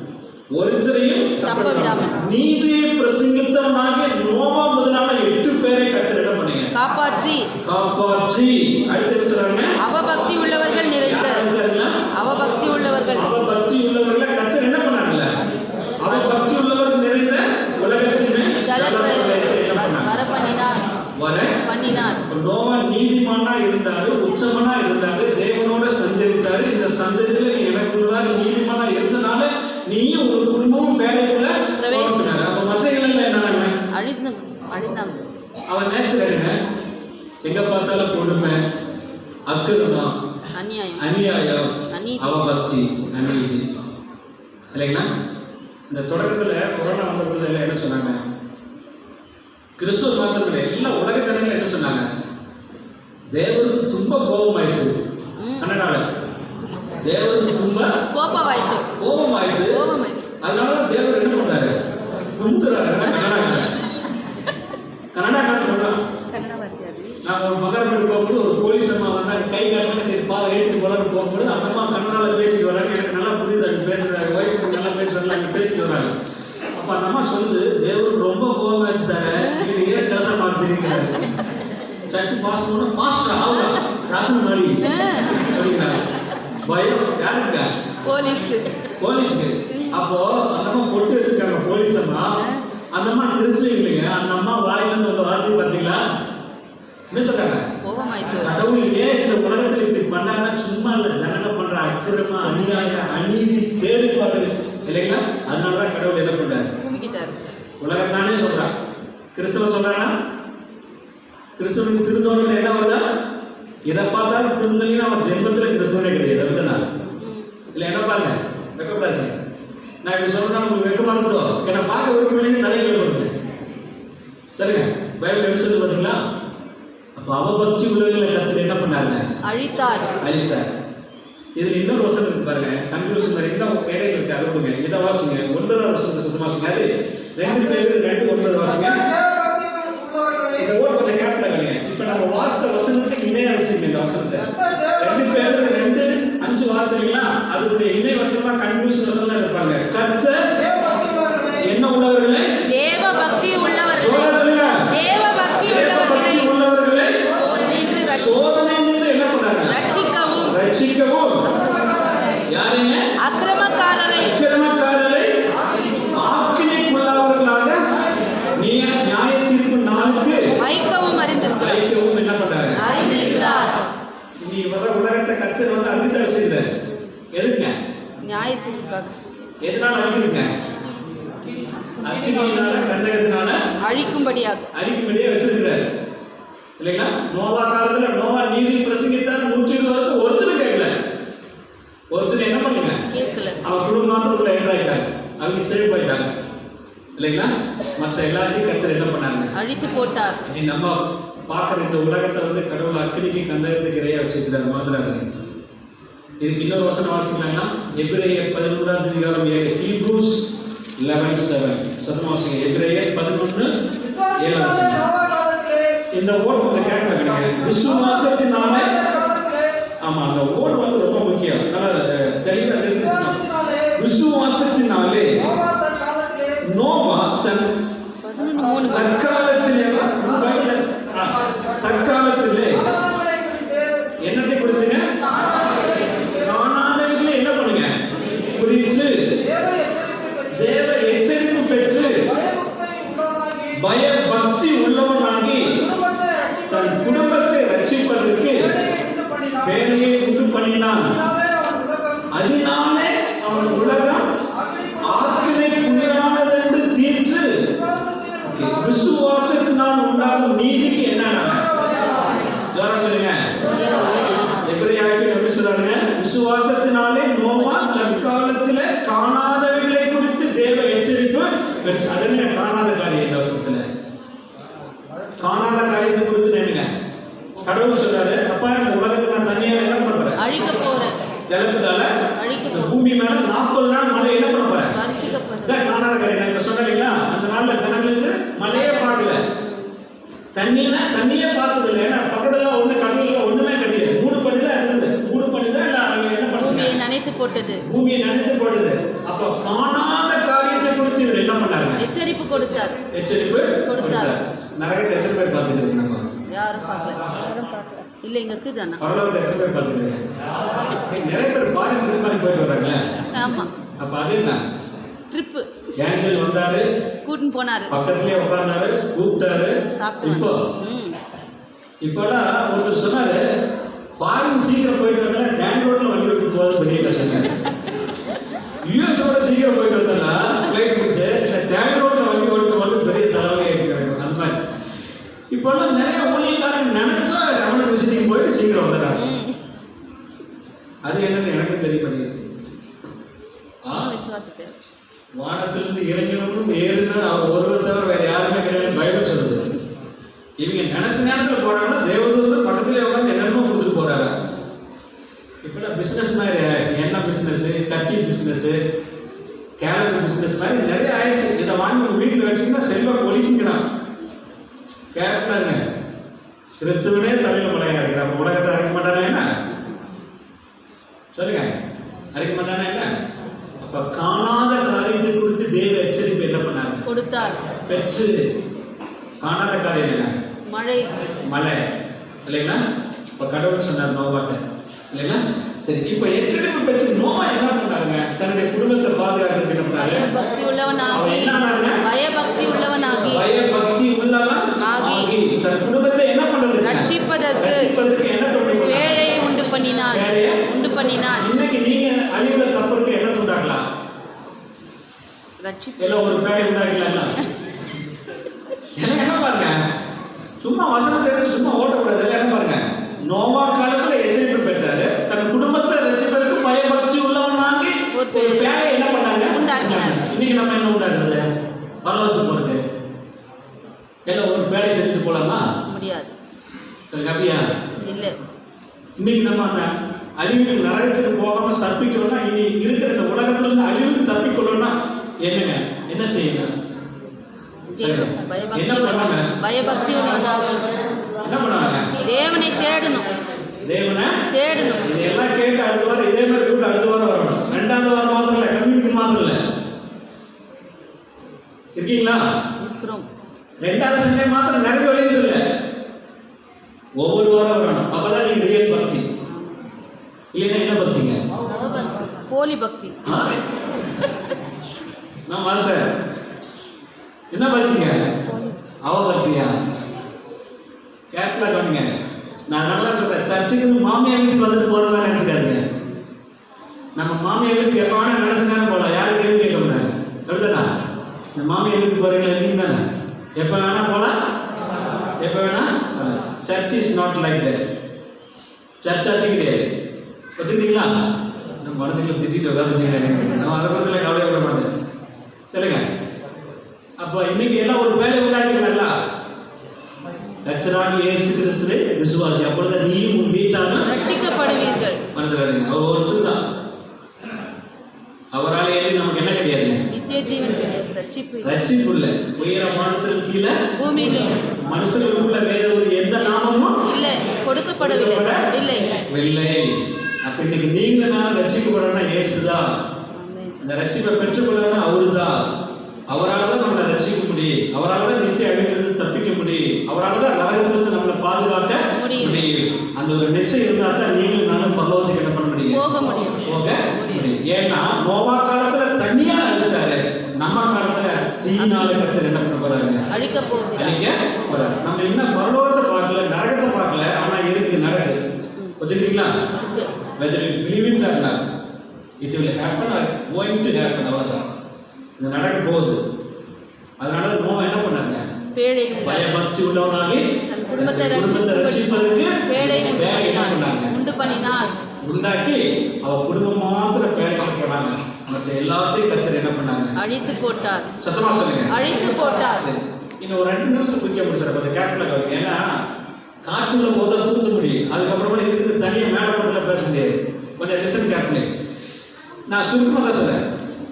ஒருத்தரையும் தப்ப விடாமல் நீதியை பிரசங்கித்தவனாகிய நோவா முதலான 8 பேரை கர்த்தர் என்ன பண்ணீங்க? காப்பாற்றி. அடுத்து சொல்றாங்க, அவபக்தி உள்ளவர்கள் நிறைந்த கர்த்தர் என்ன பண்ணாங்கல? அவபக்தி உள்ளவர்கள் நிறைந்த உலகத்தின் மேல் வரப்பண்ணினார். நோவா நீதிமானா இருந்தாரு, உச்சமனா இருந்தாரு, தேவனோட சஞ்சரித்தாரு. இந்த சந்ததியில எனக்குள்ள நீதிமானா இருந்தனால நீயும் ஒரு குடும்பமும் வேலைக்குள்ள பிரவேசினாரு. அப்ப மற்றவர்கள் என்ன அழிந்தாங்க. அவன் நேச்சுரல் எங்க பார்த்தாலும் கொடுமை, அக்கிரமம், அநியாயம், அவபக்தி, அநீதி இல்லைங்களா? இந்த தொடக்கத்துல கொரோனா வந்தபோது என்ன சொன்னாங்க? கிறிஸ்துவ மாத்திரமே எல்லா உலக ஜனங்களும் என்ன சொன்னாங்க? தேவருக்கு ತುಂಬ கோபமாயிட்டு. கன்னடால தேவருக்கு ತುಂಬ கோபமாயிட்டு. அதனாலதான் தேவர் என்ன பண்ணாரு? குந்துறாரு. நான் ஒரு மகரப்பட்டு போகும்போது ஒரு போலீஸ் அம்மா வந்தாங்க. கை காட்டினா சரி பாவை ஏற்றி போலான்னு போகும்போது அந்த அம்மா கன்னடால பேசிட்டு வராங்க. எனக்கு நல்லா புரியுது, அது பேசுறாரு. ஒய்ஃபு நல்லா பேசுறாங்க, அங்கே பேசிட்டு வராங்க. அப்ப அந்த அம்மா சொல்லுது, தேவர் ரொம்ப கோபமாயிடுச்சு சார், நீங்க ஏன் கலசா பார்த்துருக்கிறாரு. சர்ச்சு பாஸ் பண்ண மாஸ்டர் ஆகுதா ராசன் மாடி அப்படிங்கிறாங்க. பயம் யாருக்கா? போலீஸ்க்கு. அப்போ அந்த அம்மா பொட்டு எடுத்துருக்காங்க போலீஸ் அம்மா. அந்த அம்மா கிறிஸ்துவங்க. அந்த அம்மா வாயிலிருந்து ஒரு வார்த்தை பார்த்தீங்களா? என்ன சொல்றாங்க? கடவுள் ஏன் இந்த உலகத்தில் இப்படி பண்ணாங்க? சும்மா இல்ல, ஜனங்க பண்ற அக்கிரம, அநியாயம், அநீதி, கேடுபாடு இல்லைங்களா? அதனாலதான் கடவுள் என்ன பண்றாரு? உலகத்தானே சொல்றான். கிறிஸ்தவன் சொல்றானா? கிறிஸ்தவனுக்கு திருந்தோன்னு என்ன வருதா? இதை பார்த்தா திருந்தீங்கன்னா அவன் ஜென்மத்தில் கிறிஸ்தவனே கிடையாது. அப்படிதான் இல்லை, என்ன பாருங்க, வெக்கப்படாதுங்க. நான் இப்படி சொல்றேன்னா உங்களுக்கு வெக்கமா இருக்கட்டும். என்னை பார்க்க ஒரு பிள்ளைங்க தலையை வைக்கப்படுது. சரிங்க, பைபிள் எப்படி சொல்லி பார்த்தீங்களா? அப்போ அவபக்தி உள்ளவர்களை கருத்தில் என்ன பண்ணாங்க? அழித்தார். இதுல இன்னொரு வசனம் இருக்கு பாருங்க, கன்க்ளூஷன் மாதிரி இன்னும் இடையில இருக்கு. அது கொடுங்க, இதை வாசிங்க. 9வது வசனத்தை சுத்தமா வாசிங்க. அது 2 பேர் 2:9 வாசிங்க. இந்த ஓட் கொஞ்சம் கேப்ல கணிங்க. இப்ப நம்ம வாசித்த வசனத்துக்கு இணையா வச்சிருக்கோம் இந்த வசனத்தை. 2 பேர் 2:5 வாசிங்களா? அதுடைய இணை வசனமா கன்க்ளூஷன் வசனமா இருப்பாங்க. கர்த்தர் என்ன உள்ளவர்களே? தேவ பக்தி உள்ளவர்களே. தேவ பக்தி உள்ளவர்களே சோதனையிலிருந்து என்ன பண்ணாங்க? ரட்சிக்கவும். யாருங்க? அக்கிரமக்காரரை ஆக்கினைக்குள்ளாதவர்களாக நியாய தீர்ப்பு நாளுக்கு வைக்கவும் என்ன பண்றாங்க? அறிந்திருக்கிறார். இனி வர உலகத்தை கர்த்தர் வந்து அறிந்து வச்சிருக்காரு. எதுங்க? நியாய தீர்ப்புக்காக. எதனால அழிக்குங்க? அக்கினியினால, கந்தகத்தினால அழிக்கும்படியாக வச்சிருக்கிறார். இல்லைங்களா? நோவா காலத்துல நோவா நீதி பிரசங்கித்தார். 120 வருஷம் ஒருத்தரும் கேட்கல. ஒருத்தர் என்ன பண்ணுங்க? கேட்கல. அவன் குடும்பம் மாத்திரத்துல என்ட்ராயிட்டாங்க. அவங்க சேவ் ஆயிட்டாங்க. இல்லைங்களா? மற்ற எல்லாத்தையும் கர்த்தர் என்ன பண்ணாங்க? அழித்து போட்டார். இனி நம்ம பார்க்குற இந்த உலகத்தை வந்து கடவுள் அக்கினிக்கு கந்தகத்துக்கு இறையா வச்சிருக்கிறார். மாதிரி இதுக்கு இன்னொரு வசனம் வாசிக்கலாம்னா எபிரேயர் 11வது அதிகாரம் 7. ஹீப்ரூஸ் 11:7. சத்தமா வாசிங்க. எபிரேயர் 11:7. இந்த ஓட் வந்து கேட்கல கிடையாது. விசுவாசத்தினாலே. ஆமா, அந்த ஓட் வந்து ரொம்ப முக்கியம். நல்லா தெளிவா விசுவாசத்தினாலே நோவா தற்காலத்திலே என்னத்தை கொடுத்துங்க? காணாதவர்களை என்ன பண்ணுங்க? குறித்து தேவ எச்சரிப்பு பெற்று பயபக்தி உள்ளவனாகி தன் குடும்பத்தை ரட்சிப்பதற்கு வேலையை உண்டு பண்ணினான். அதனாலே அவன் உலகம் ஆக்கினைக்குள்ளானது என்று தீர்த்து விசுவாசத்தினால் உண்டாகும் நீதிக்கு என்ன சொல்லுங்க? எபிரேயர்கள் எப்படி சொல்றாங்க? விசுவாசத்தினாலே நோவா தற்காலத்திலே காணாதவைகளை குறித்து தேவ எச்சரிப்பு. அதுன்னு காணாத காரியம். இந்த வருஷத்துல காணாத காரியத்தை குறித்து நினைங்க. கடவுள் சொல்றாரு, அப்பா இந்த உலகத்தை நான் தனியாக என்ன பண்ண போறேன்? அழிக்க போறேன். ஜலத்தினால இந்த பூமி மேல 40 நாள் மழை என்ன பண்ண போறேன்? காணாத காரியம். நான் இப்ப சொன்னீங்களா, அந்த நாள்ல ஜனங்களுக்கு மழையே பார்க்கல, தண்ணியே பார்த்தது இல்லை. ஏன்னா பக்கத்துல ஒண்ணு கடல்ல ஒண்ணுமே கிடையாது. 3 படி தான் இருந்தது. 3 படி தான் இல்ல அவங்க என்ன பண்ணாங்க? பூமியை நனைத்து போட்டது. அப்ப காணாத காரியத்தை குறித்து இவர் என்ன பண்ணாங்க? எச்சரிப்பு கொடுத்தார். நரகத்தை எத்தனை பேர் பார்த்துக்கிறீங்க? நம்ம யாரும் பார்க்கல. இல்ல இங்க இருக்குதானா? பரலோகத்தை எத்தனை பேர் பார்த்துக்கிறீங்க? நிறைய பேர் பாரின் மாதிரி போயிட்டு வர்றாங்களே. ஆமா. அப்ப அது என்ன? ட்ரிப். ஏஞ்சல் வந்தாரு, கூட்டிட்டு போனாரு, பக்கத்துலயே உட்கார்ந்தாரு, கூப்பிட்டாரு, சாப்பிட்டு. இப்போலாம் ஒருத்தர் சொன்னாரு, பாரின் சீக்கிரம் போயிட்டு வந்தா டேங்க் ரோட்ல வண்டி ஓட்டு போகிறது பெரிய கஷ்டம். யூஎஸோட சீக்கிரம் போயிட்டு வந்தா ஃபிளைட் பிடிச்சு இந்த டேங்க் ரோட்ல வண்டி ஓட்டு போகிறது பெரிய தலைவலியா இருக்கிறாங்க. அந்த மாதிரி இப்போலாம் நிறைய ஊழியக்காரங்க நினைச்சா ரமண விசிட்டிங் போயிட்டு சீக்கிரம் வந்துடுறாங்க. அது என்னன்னு எனக்கு தெரிய பண்ணிடுது. விசுவாசத்தை வானத்திலிருந்து இறங்கினவரும் ஏறுனா அவர் ஒருவர் தவிர வேற யாருமே கிடையாது பைபிள் சொல்லுது. இவங்க நினைச்ச நேரத்தில் போறாங்கன்னா தேவதூதர் பக்கத்திலே உட்காந்து என்னென்னமோ கொடுத்துட்டு போறாங்க. இப்பெல்லாம் பிசினஸ் மாதிரி என்ன பிசினஸ், கட்சி பிசினஸ், கேலண்டர் பிசினஸ் மாதிரி நிறைய ஆயிடுச்சு. இதை வாங்கி வீட்டில் வச்சுன்னா செல்வம் ஒழிக்கிறான். கேரக்டருங்க கிறிஸ்துவனே தமிழ் மலையா இருக்கிறான். உலகத்தை அரைக்க மாட்டானா என்ன சொல்லுங்க? அரைக்க மாட்டானா என்ன? அப்ப காணாத காரியத்தை குறித்து தேவ எச்சரிப்பு என்ன பண்ணாங்க? கொடுத்தார். பெற்று காணாத காரியம் என்ன? மழை இல்லைங்களா? இப்ப கடவுள் சொன்னார் நோவாட்ட இல்லைங்களா? சரி, இப்ப எச்சரிப்பு பெற்று நோவா என்ன பண்ணாங்க? தன்னுடைய குடும்பத்தை பாதுகாக்கிறதுக்கு என்ன பண்ணாங்க? பயபக்தி உள்ளவனாகி தன் குடும்பத்தை என்ன பண்றது? ரட்சிப்பதற்கு என்ன தோணுது? வேலையை உண்டு பண்ணினான். இன்னைக்கு நீங்க அழிவுல தப்புக்கு என்ன உண்டாக்கலாம்? எல்லாம் ஒரு வேலை உண்டாக்கலாம். எல்லாம் ஒரு வேலை செஞ்சுட்டு போலாமா? முடியாது. அப்படியா? இல்லை. இன்னைக்கு நம்ம அந்த அழிவுக்கு நரகத்துக்கு போகாம தப்பிக்கணும்னா, இனி இருக்கிற இந்த உலகத்துல இருந்து அழிவுக்கு தப்பிக்கணும்னா என்னங்க என்ன செய்யணும்? என்ன பண்ணாங்க? பயபக்தி உள்ளவனாக என்ன பண்ணாங்க? தேவனை தேடணும். தேவனை தேடணும். இதெல்லாம் கேட்டு அடுத்த வாரம் இதே மாதிரி கூட்டு அடுத்த வாரம் வரணும். 2வது வாரம் மாத்திரம் இல்லை, கம்யூனிட்டி மாத்திரம் இல்லை. இருக்கீங்களா? இருக்கிறோம். 2வது சண்டே மாத்திரம் நிறைய வழியுது இல்லை, ஒவ்வொரு வாரம் வரணும். அப்பதான் நீங்க ரியல் பக்தி. இல்லைன்னா என்ன பக்திங்க? போலி பக்தி. நான் மாஸ்டர் என்ன பக்திங்க? அவ பக்தியா? கேப்டா கவனிங்க. நான் நல்லா சொல்றேன், சர்ச்சுக்கு மாமியார் வீட்டுக்கு வந்துட்டு போற மாதிரி நினைச்சுக்காதீங்க. நம்ம மாமியார் வீட்டுக்கு எப்ப வேணா நினைச்சுனாலும் போகலாம், யாரும் கேள்வி கேட்க முடியாது. அப்படிதானா? இந்த மாமியார் வீட்டுக்கு போறீங்களா? இருக்கீங்க தானே? எப்ப வேணா போகலாம், எப்ப வேணா. Church is not like that. Church அது கிடையாது. ஒத்துக்கிறீங்களா? நம்ம மனசுக்குள்ள திட்டிட்டு உட்காந்து நம்ம அதை பத்தில கவலைப்பட மாட்டேன். சொல்லுங்க. அப்போ இன்னைக்கு எல்லாம் ஒரு வேலை உண்டாக்கிங்களா? கர்த்தராகிய இயேசு கிறிஸ்துவை விசுவாசி, அப்பொழுது நீயும் உன் வீட்டாரும் ரட்சிக்கப்படுவீர்கள். மறந்துடாதீங்க, அவர் ஒருத்தர் தான். அவரால் ஏறி நமக்கு என்ன கிடையாது? நித்திய ஜீவன் ரட்சிப்பு. ரட்சிப்பு இல்லை. உயரமானதற்கு கீழே பூமியிலே மனுஷனுக்குள்ள வேற ஒரு எந்த நாமமும் இல்லை, கொடுக்கப்படவில்லை. இல்லை இல்லை. அப்ப இன்னைக்கு நீங்க நான் ரட்சிக்கப்படணும்னா இயேசுதான். அந்த ரட்சிப்பை பெற்றுக்கொள்ளணும்னா அவருதான். அவரால் தான் நம்மளை ரட்சிக்க முடியும். அவரால் தான் நிச்சய அழிவிலிருந்து தப்பிக்க முடியும். அவரால் தான் நரகத்திலிருந்து நம்மளை பாதுகாக்க முடியும். அந்த ஒரு நிச்சயம் இருந்தால் தான் நீங்களும் நானும் பரலோகத்துக்கு என்ன பண்ண முடியும்? போக முடியும். ஏன்னா நோவா காலத்துல தண்ணியா அழிச்சாரு, நம்ம காலத்துல தீயினால கர்த்தர் என்ன பண்ண போறாங்க? அழிக்க போறாரு. நம்ம இன்னும் பரலோகத்தை பார்க்கல, நரகத்தை பார்க்கல, ஆனா இருக்கு, நடக்குது. ஒத்துக்கிறீங்களா? whether you believe it or not, it will happen or going to happen. அவ்வளவுதான், இது நடக்க போகுது. அதனால நோவா என்ன பண்ணாங்க? பயபக்தி உள்ளவனாகி குடும்பத்தை ரட்சிப்பதற்கு வேலை உண்டு பண்ணினார். உண்டாக்கி அவ குடும்பம் மாத்திரம் பேழைக்கு போனாங்க, மற்ற எல்லாத்தையும் கர்த்தர் என்ன பண்ணாங்க? அழித்து போட்டார். சத்தமா சொல்லுங்க, அழித்து போட்டார். இன்னும் ஒரு 2 நிமிஷம் குயிக்கா முடிச்சிட கொஞ்சம் கேப்ல கவனிங்க. ஏன்னா காற்றுல போத தூத்த முடியும், அதுக்கப்புறமா இதுக்கு தனியாக மேலே போட்டு பேச முடியாது. கொஞ்சம் லிசன் கேப்ல. நான் சுருக்கமாக தான் சொல்றேன்.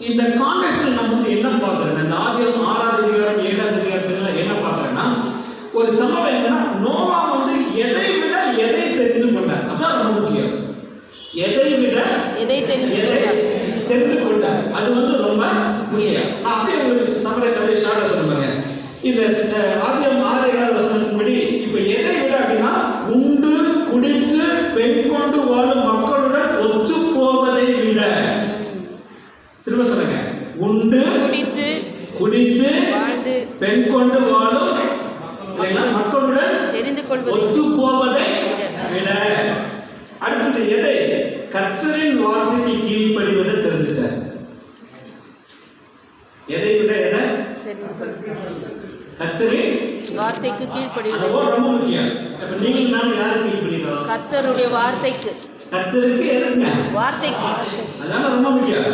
இந்த கான்டெக்ஸ்ட்ல நம்ம வந்து என்ன பார்க்குறேன்? இந்த ஆதியாகமம் 6வது அதிகாரம் 7வது அதிகாரத்துல என்ன பார்க்குறேன்னா, ஒரு சம்பவம் என்னன்னா, நோவா வந்து எதை விட எதை தெரிந்து கொண்டார். அதான் ரொம்ப முக்கியம். எதை விட எதை தெரிந்து கொண்டார், அது வந்து ரொம்ப முக்கியம். நான் அப்படியே உங்களுக்கு சமரஸ் அப்படியே ஷார்ட்டா சொல்லுவாங்க. இந்த ஆதியாகமம் 6வது வசனத்தின்படி இப்ப எதை விட அப்படின்னா, உண்டு குடித்து பெண் கொண்டு வாழும் மக்களுடன் ஒத்து போவதை விட. திரும்ப சொல்லுங்க, உண்டு குடித்து வாழ்ந்து பெண் கொண்டு வாழும் மக்களுடன் தெரிந்து கொள்வது ஒத்து போவதை விட. அடுத்தது எதை? கர்த்தரின் வார்த்தைக்கு கீழ்ப்படிவதை தெரிஞ்சுட்டார். எதை விட எதை? கர்த்தரின் வார்த்தைக்கு கீழ்ப்படிவது ரொம்ப முக்கியம். அப்ப நீங்க நான் யாருக்கு கீழ்ப்படிறோம்? கர்த்தருடைய வார்த்தைக்கு. கர்த்தருக்கு எதுங்க? வார்த்தைக்கு. அதான் ரொம்ப முக்கியம்.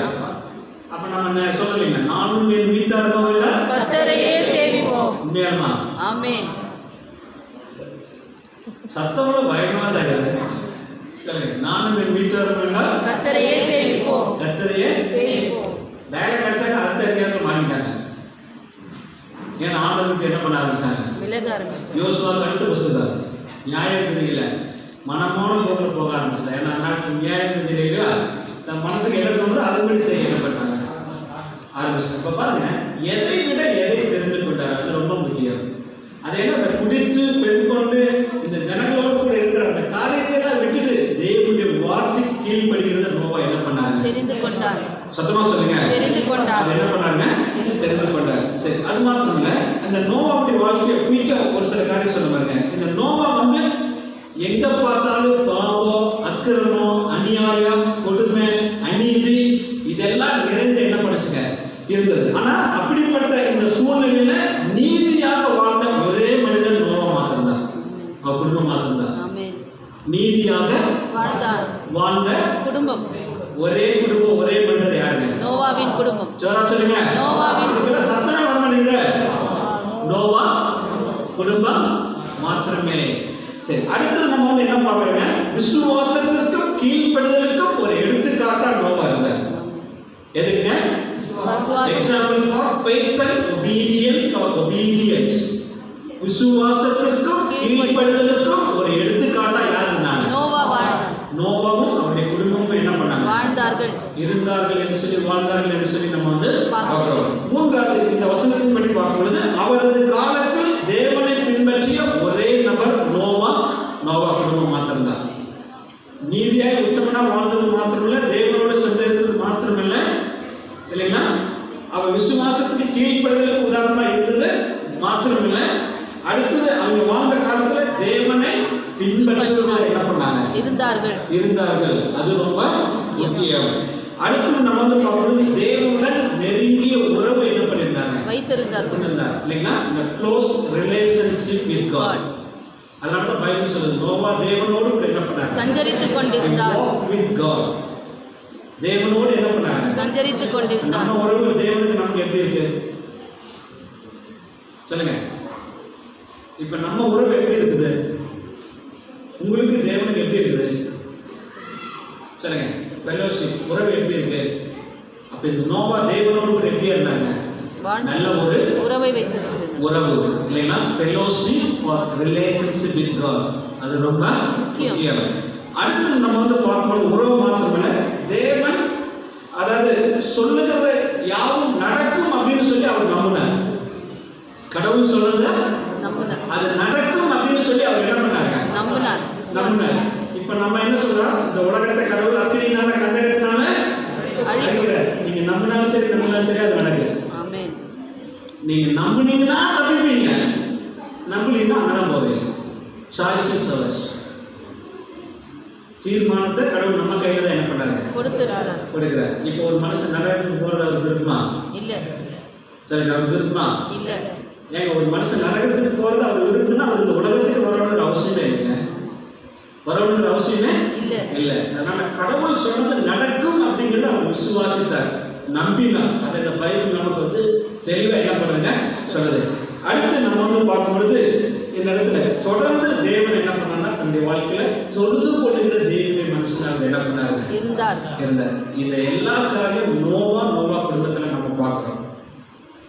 அப்ப நம்ம சொல்லலைங்க, நானும் என் வீட்டாரும் கர்த்தரையே சேவிப்போம். உண்மையாமா? ஆமென். சத்தோட பயமா தான் இருக்கு. சொல்லுங்க, நானும் என் வீட்டாரும் கர்த்தரையே சேவிப்போம். கர்த்தரையே சேவிப்போம். வேலை கிடைச்சாங்க அந்த எங்கேயாவது மாட்டிட்டாங்க. ஏன்னா ஆண்டவருக்கு என்ன பண்ண ஆரம்பிச்சாங்க? விலக ஆரம்பிச்சாங்க. யோசுவா அடுத்த புஸ்தகம் நியாயத்திரியில மனமோன போக்கில் போக ஆரம்பிச்சிட்டாங்க. ஏன்னா நாட்டு நியாயத்திரியில தன் மனசுக்கு என்ன தோணுதோ அதுபடி செய்ய என்ன பண்ணாங்க ஆரம்பிச்சாங்க. இப்ப பாருங்க, எதை விட எதை தெரிந்து கொண்டார், அது ரொம்ப முக்கியம். அதே அந்த குடித்து பெண் கொண்டு இந்த ஜனங்களோடு கூட இருக்கிற அந்த காரியத்தை எல்லாம் விட்டுட்டு தேவனுடைய வார்த்தை கீழ்ப்படுகிறத நோவா என்ன பண்ணாங்க? தெரிந்து கொண்டார். சத்தமா சொல்லுங்க, தெரிந்து கொண்டார். என்ன பண்ணாங்க? தெரிந்து கொண்டார். சரி, அது மாத்திரம் இல்ல, அந்த நோவாவுடைய வாழ்க்கையை குயிக்கா ஒரு சில காரியம் சொல்ல பாருங்க. இந்த நோவா வந்து எங்க பார்த்தாலும் பாவம், அக்கிரமம், அநியாயம், கொடுமை, அநீதி இதெல்லாம் நிறைந்த என்ன பண்ணுச்சுங்க இருந்தது. ஆனா அப்படிப்பட்ட இந்த சூழ்நிலையில நீதியாக வாழ்ந்த ஒரே மனிதன் நோவா மாத்திரம்தான். அவ குடும்பம் மாத்திரம்தான் நீதியாக வாழ்ந்த குடும்பம். ஒரே குடும்பம், ஒரே மனிதர் யாருங்க? நோவாவின் குடும்பம். ஜோரா சொல்லுங்க, நோவாவின் குடும்பம். சத்தமே வரமாட்டேங்குது. நோவா குடும்பம் மாத்திரமே. சரி, அடுத்தது நம்ம வந்து என்ன பார்க்கறோங்க, விசுவாசத்திற்கும் கீழ்ப்படிதலுக்கும் ஒரு எடுத்துக்காட்டா நோவா இருந்தார். எதுக்குங்க? Example for faith and obedience. விசுவாசத்திற்கும் கீழ்ப்படிதலுக்கும் ஒரு எடுத்துக்காட்டா யார் இருந்தாங்க? நோவாவும் அவருடைய குடும்பமும் என்ன பண்ணாங்க? வாழ்ந்தார்கள். இருந்தார்கள் என்று சொல்லி, வாழ்ந்தார்கள் என்று சொல்லி நம்ம வந்து பார்க்கிறோம். மூன்றாவது இந்த வசனத்தின் படி பார்க்கும் பொழுது, அவரது காலத்தில் தேவனை பின்பற்றிய ஒரே நபர் நோவா குடும்பம் மாத்திரம்தான். நீதியாய் உச்சமனா வாழ்ந்தது மாத்திரமில்ல, தேவனோடு சந்தேகத்தது மாத்திரமில்ல, இல்லைங்களா? அவர் விசுவாசத்துக்கு கீழ்ப்படுதலுக்கு உதாரணமா இருந்தது மாத்திரமில்ல, அடுத்தது அவங்க வாழ்ந்த காலத்துல தேவனை பின்பற்றுவதை என்ன பண்ணாங்க? இருந்தார்கள். அது ரொம்ப முக்கியம். அடுத்தது நம்ம வந்து பார்க்கும்போது தேவனுடன் நெருங்கிய உறவு என்ன பண்ணியிருந்தாங்க? வைத்திருந்தார். இல்லைங்களா? இந்த க்ளோஸ் ரிலேஷன்ஷிப் வித் காட். அதனால தான் பைபிள் சொல்லுது, நோவா தேவனோடு என்ன பண்ணாங்க? சஞ்சரித்துக் கொண்டிருந்தார். With God. தேவனோடு என்ன பண்ணாங்க? சஞ்சரித்துக் கொண்டிருந்தார். நம்ம உறவு தேவனுக்கு நமக்கு எப்படி இருக்கு சொல்லுங்க. இப்ப நம்ம உறவு எப்படி இருக்குது? உங்களுக்கு தேவனுக்கு எப்படி இருக்குது சொல்லுங்க. ஃபெலோஷிப் உறவு எப்படி இருக்கு? அப்ப இந்த நோவா தேவனோடு எப்படி இருந்தாங்க? நல்ல ஒரு உறவை வைத்திருந்தார். உறவு, இல்லைன்னா fellowship or relationship with God, அது ரொம்ப முக்கியம். அடுத்து நம்ம வந்து பார்க்கும்போது உறவு மாத்திரமல்ல, தேவன் அதாவது சொல்லுகிறத யாவும் நடக்கும் அப்படின்னு சொல்லி அவர் நம்பினார். கடவுள் சொல்றத அது நடக்கும் அப்படின்னு சொல்லி அவர் என்ன பண்ணாங்க? நம்பினார். இப்ப நம்ம என்ன சொல்றோம், இந்த உலகத்தை கடவுள் அக்கினியினால கந்தகத்தினால அழிக்கிறார். நீங்க நம்பினாலும் சரி நம்பினாலும் சரி அது நடக்குது. ஆமென். நீங்க நம்பினீங்கன்னா தப்பிப்பீங்க, நம்பலீங்கன்னா அங்கதான் போவீங்க. Choice is hours. தீர்மானத்தை கடவுள் நம்ம கையில தான் என்ன பண்றாங்க? கொடுக்கிறார். இப்போ ஒரு மனுஷன் நரகத்துக்கு போறது அவர் விருப்பமா? இல்ல. சரி, அவர் விருப்பமா? இல்ல. ஏங்க ஒரு மனுஷன் நரகத்துக்கு போறது அவர் விருப்பம்னா அவர் இந்த உலகத்துக்கு வரணும்னு அவசியமே இல்லைங்க. வரணுங்கிற அவசியமே இல்லை. அதனால கடவுள் சொன்னது நடக்கும் அப்படிங்கிறது அவர் விசுவாசித்தார், நம்பினார். அதை இந்த பைபிள் நமக்கு வந்து தெளிவா என்ன பண்ணுங்க சொல்லுது. அடுத்து நம்ம வந்து பார்க்கும் பொழுது இந்த இடத்துல தொடர்ந்து தேவன் என்ன பண்ணார்னா தன்னுடைய வாழ்க்கையில தொழுது கொள்ளுகிற தேவனுடைய மனுஷனாக என்ன பண்ணாரு? இருந்தார். இந்த எல்லா காரியம் நோவா குடும்பத்துல நம்ம பார்க்கிறோம்.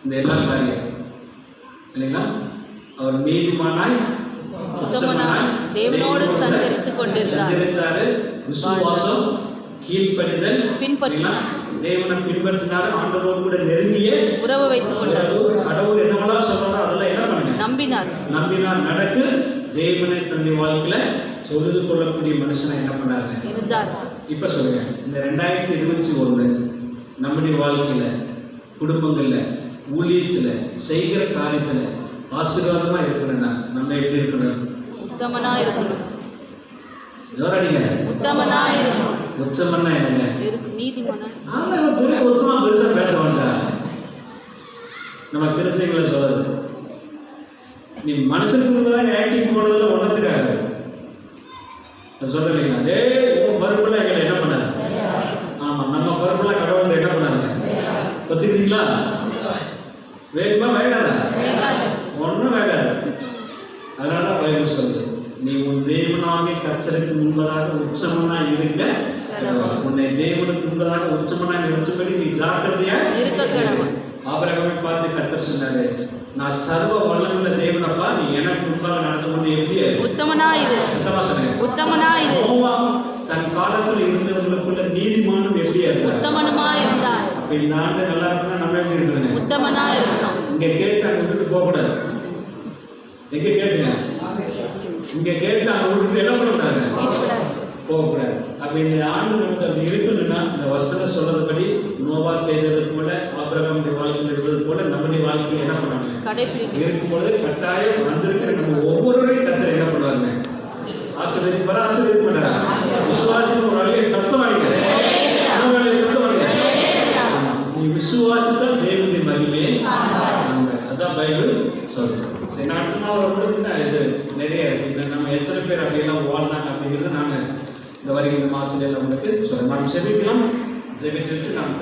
இந்த எல்லா காரியம் இல்லைங்களா? அவர் நீதிமானாய் தேவனோடு சஞ்சரித்துக் கொண்டிருந்தார். விசுவாசம், கீழ்ப்படிதல், தேவனை பின்பற்றினார். ஆண்டவரோடு கூட நெருங்கிய உறவு வைத்துக் கொண்டார். கடவுள் என்னவெல்லாம் சொல்றாரோ அதெல்லாம் என்ன பண்ணுங்க? நம்பினார். நடக்கு தேவனை தன்னுடைய வாழ்க்கையில தொழுது கொள்ளக்கூடிய மனுஷனை என்ன பண்ணாங்க? இப்ப சொல்லுங்க, இந்த 2021 நம்முடைய வாழ்க்கையில, குடும்பங்கள்ல, ஊழியத்துல, செய்கிற காரியத்துல ஆசீர்வாதமா இருக்கணும்னா நம்ம எப்படி இருக்கணும்? உத்தமனா இருக்கணும். உத்தமனா என்னங்க? நீதிமானா. ஆமா, உத்தமமா பெருசா பேச வேண்டாம். நம்ம கிறிஸ்தவங்களை சொல்றது, நீ மனுஷனுக்கு முன்பதாக ஆக்டிங் போனதுல ஒன்னதுக்காக சொல்றீங்களா? உன் பருப்புல எங்களை என்ன பண்ணாது? ஆமா, நம்ம பருப்புல கடவுள் என்ன பண்ணாங்க? வச்சுக்கிறீங்களா? வேகுமா வேகாதா? ஒன்றும் வேகாது. அதனாலதான் பைபிள் சொல்லுது, நீ உன் தேவனாகிய கர்த்தருக்கு முன்பதாக உச்சமனா இருக்க, உன்னை தேவனுக்கு முன்பதாக உச்சமனா நிறுத்தும்படி நீ ஜாக்கிரதையா இருக்க. ஆபிரகாமை பார்த்து கர்த்தர் சொன்னாரு, நான் சர்வ வல்லமுள்ள தேவனப்பா, நீ எனக்கு முன்பாக நடந்து கொண்டு எப்படி உத்தமனா இரு. நோவா தன் காலத்தில் இருந்தவர்களுக்குள்ள நீதிமானும் எப்படியா இருந்தார்? அப்ப இந்த ஆண்டு நல்லா இருக்குன்னா நம்ம எப்படி இருக்கணும்? உத்தமனா இருக்கணும். இங்க கேட்டு அங்க விட்டுட்டு போக கூடாது. எங்க கேட்டுங்க? இங்க கேட்டு அங்க விட்டுட்டு என்ன பண்ணக்கூடாது? போகக்கூடாது. அப்ப இந்த ஆண்டு நமக்கு அப்படி இருக்கணும்னா இந்த வசனம் சொல்றதுபடி நோவா செய்தது போல, ஆபிரகாமுடைய வாழ்க்கையில் இருந்தது போல நம்முடைய வாழ்க்கையில் என்ன பண்ணாங்க? இருக்கும்பொழுது கட்டாயம் வந்திருக்கிற நம்ம ஒவ்வொருவரையும் கர்த்தர் என்ன பண்ணுவாங்க? ஆசீர்வதிப்பாரா? ஆசீர்வதிக்க மாட்டாரா? விசுவாசின்னு ஒரு அழகை சத்தம் அடிங்க. நீ விசுவாசித்தால் தேவனுடைய மகிமே. அதான் பைபிள் சொல்றோம். சரி, நாட்டுமா இது நிறைய இருக்கு. நம்ம எத்தனை பேர் அப்படியெல்லாம் வாழ்ந்தாங்க அப்படிங்கிறது நான் இந்த வருகின்ற மாதத்துல உங்களுக்கு சொல்றேன். நாம் செபிக்கலாம். செபிச்சுட்டு நாம்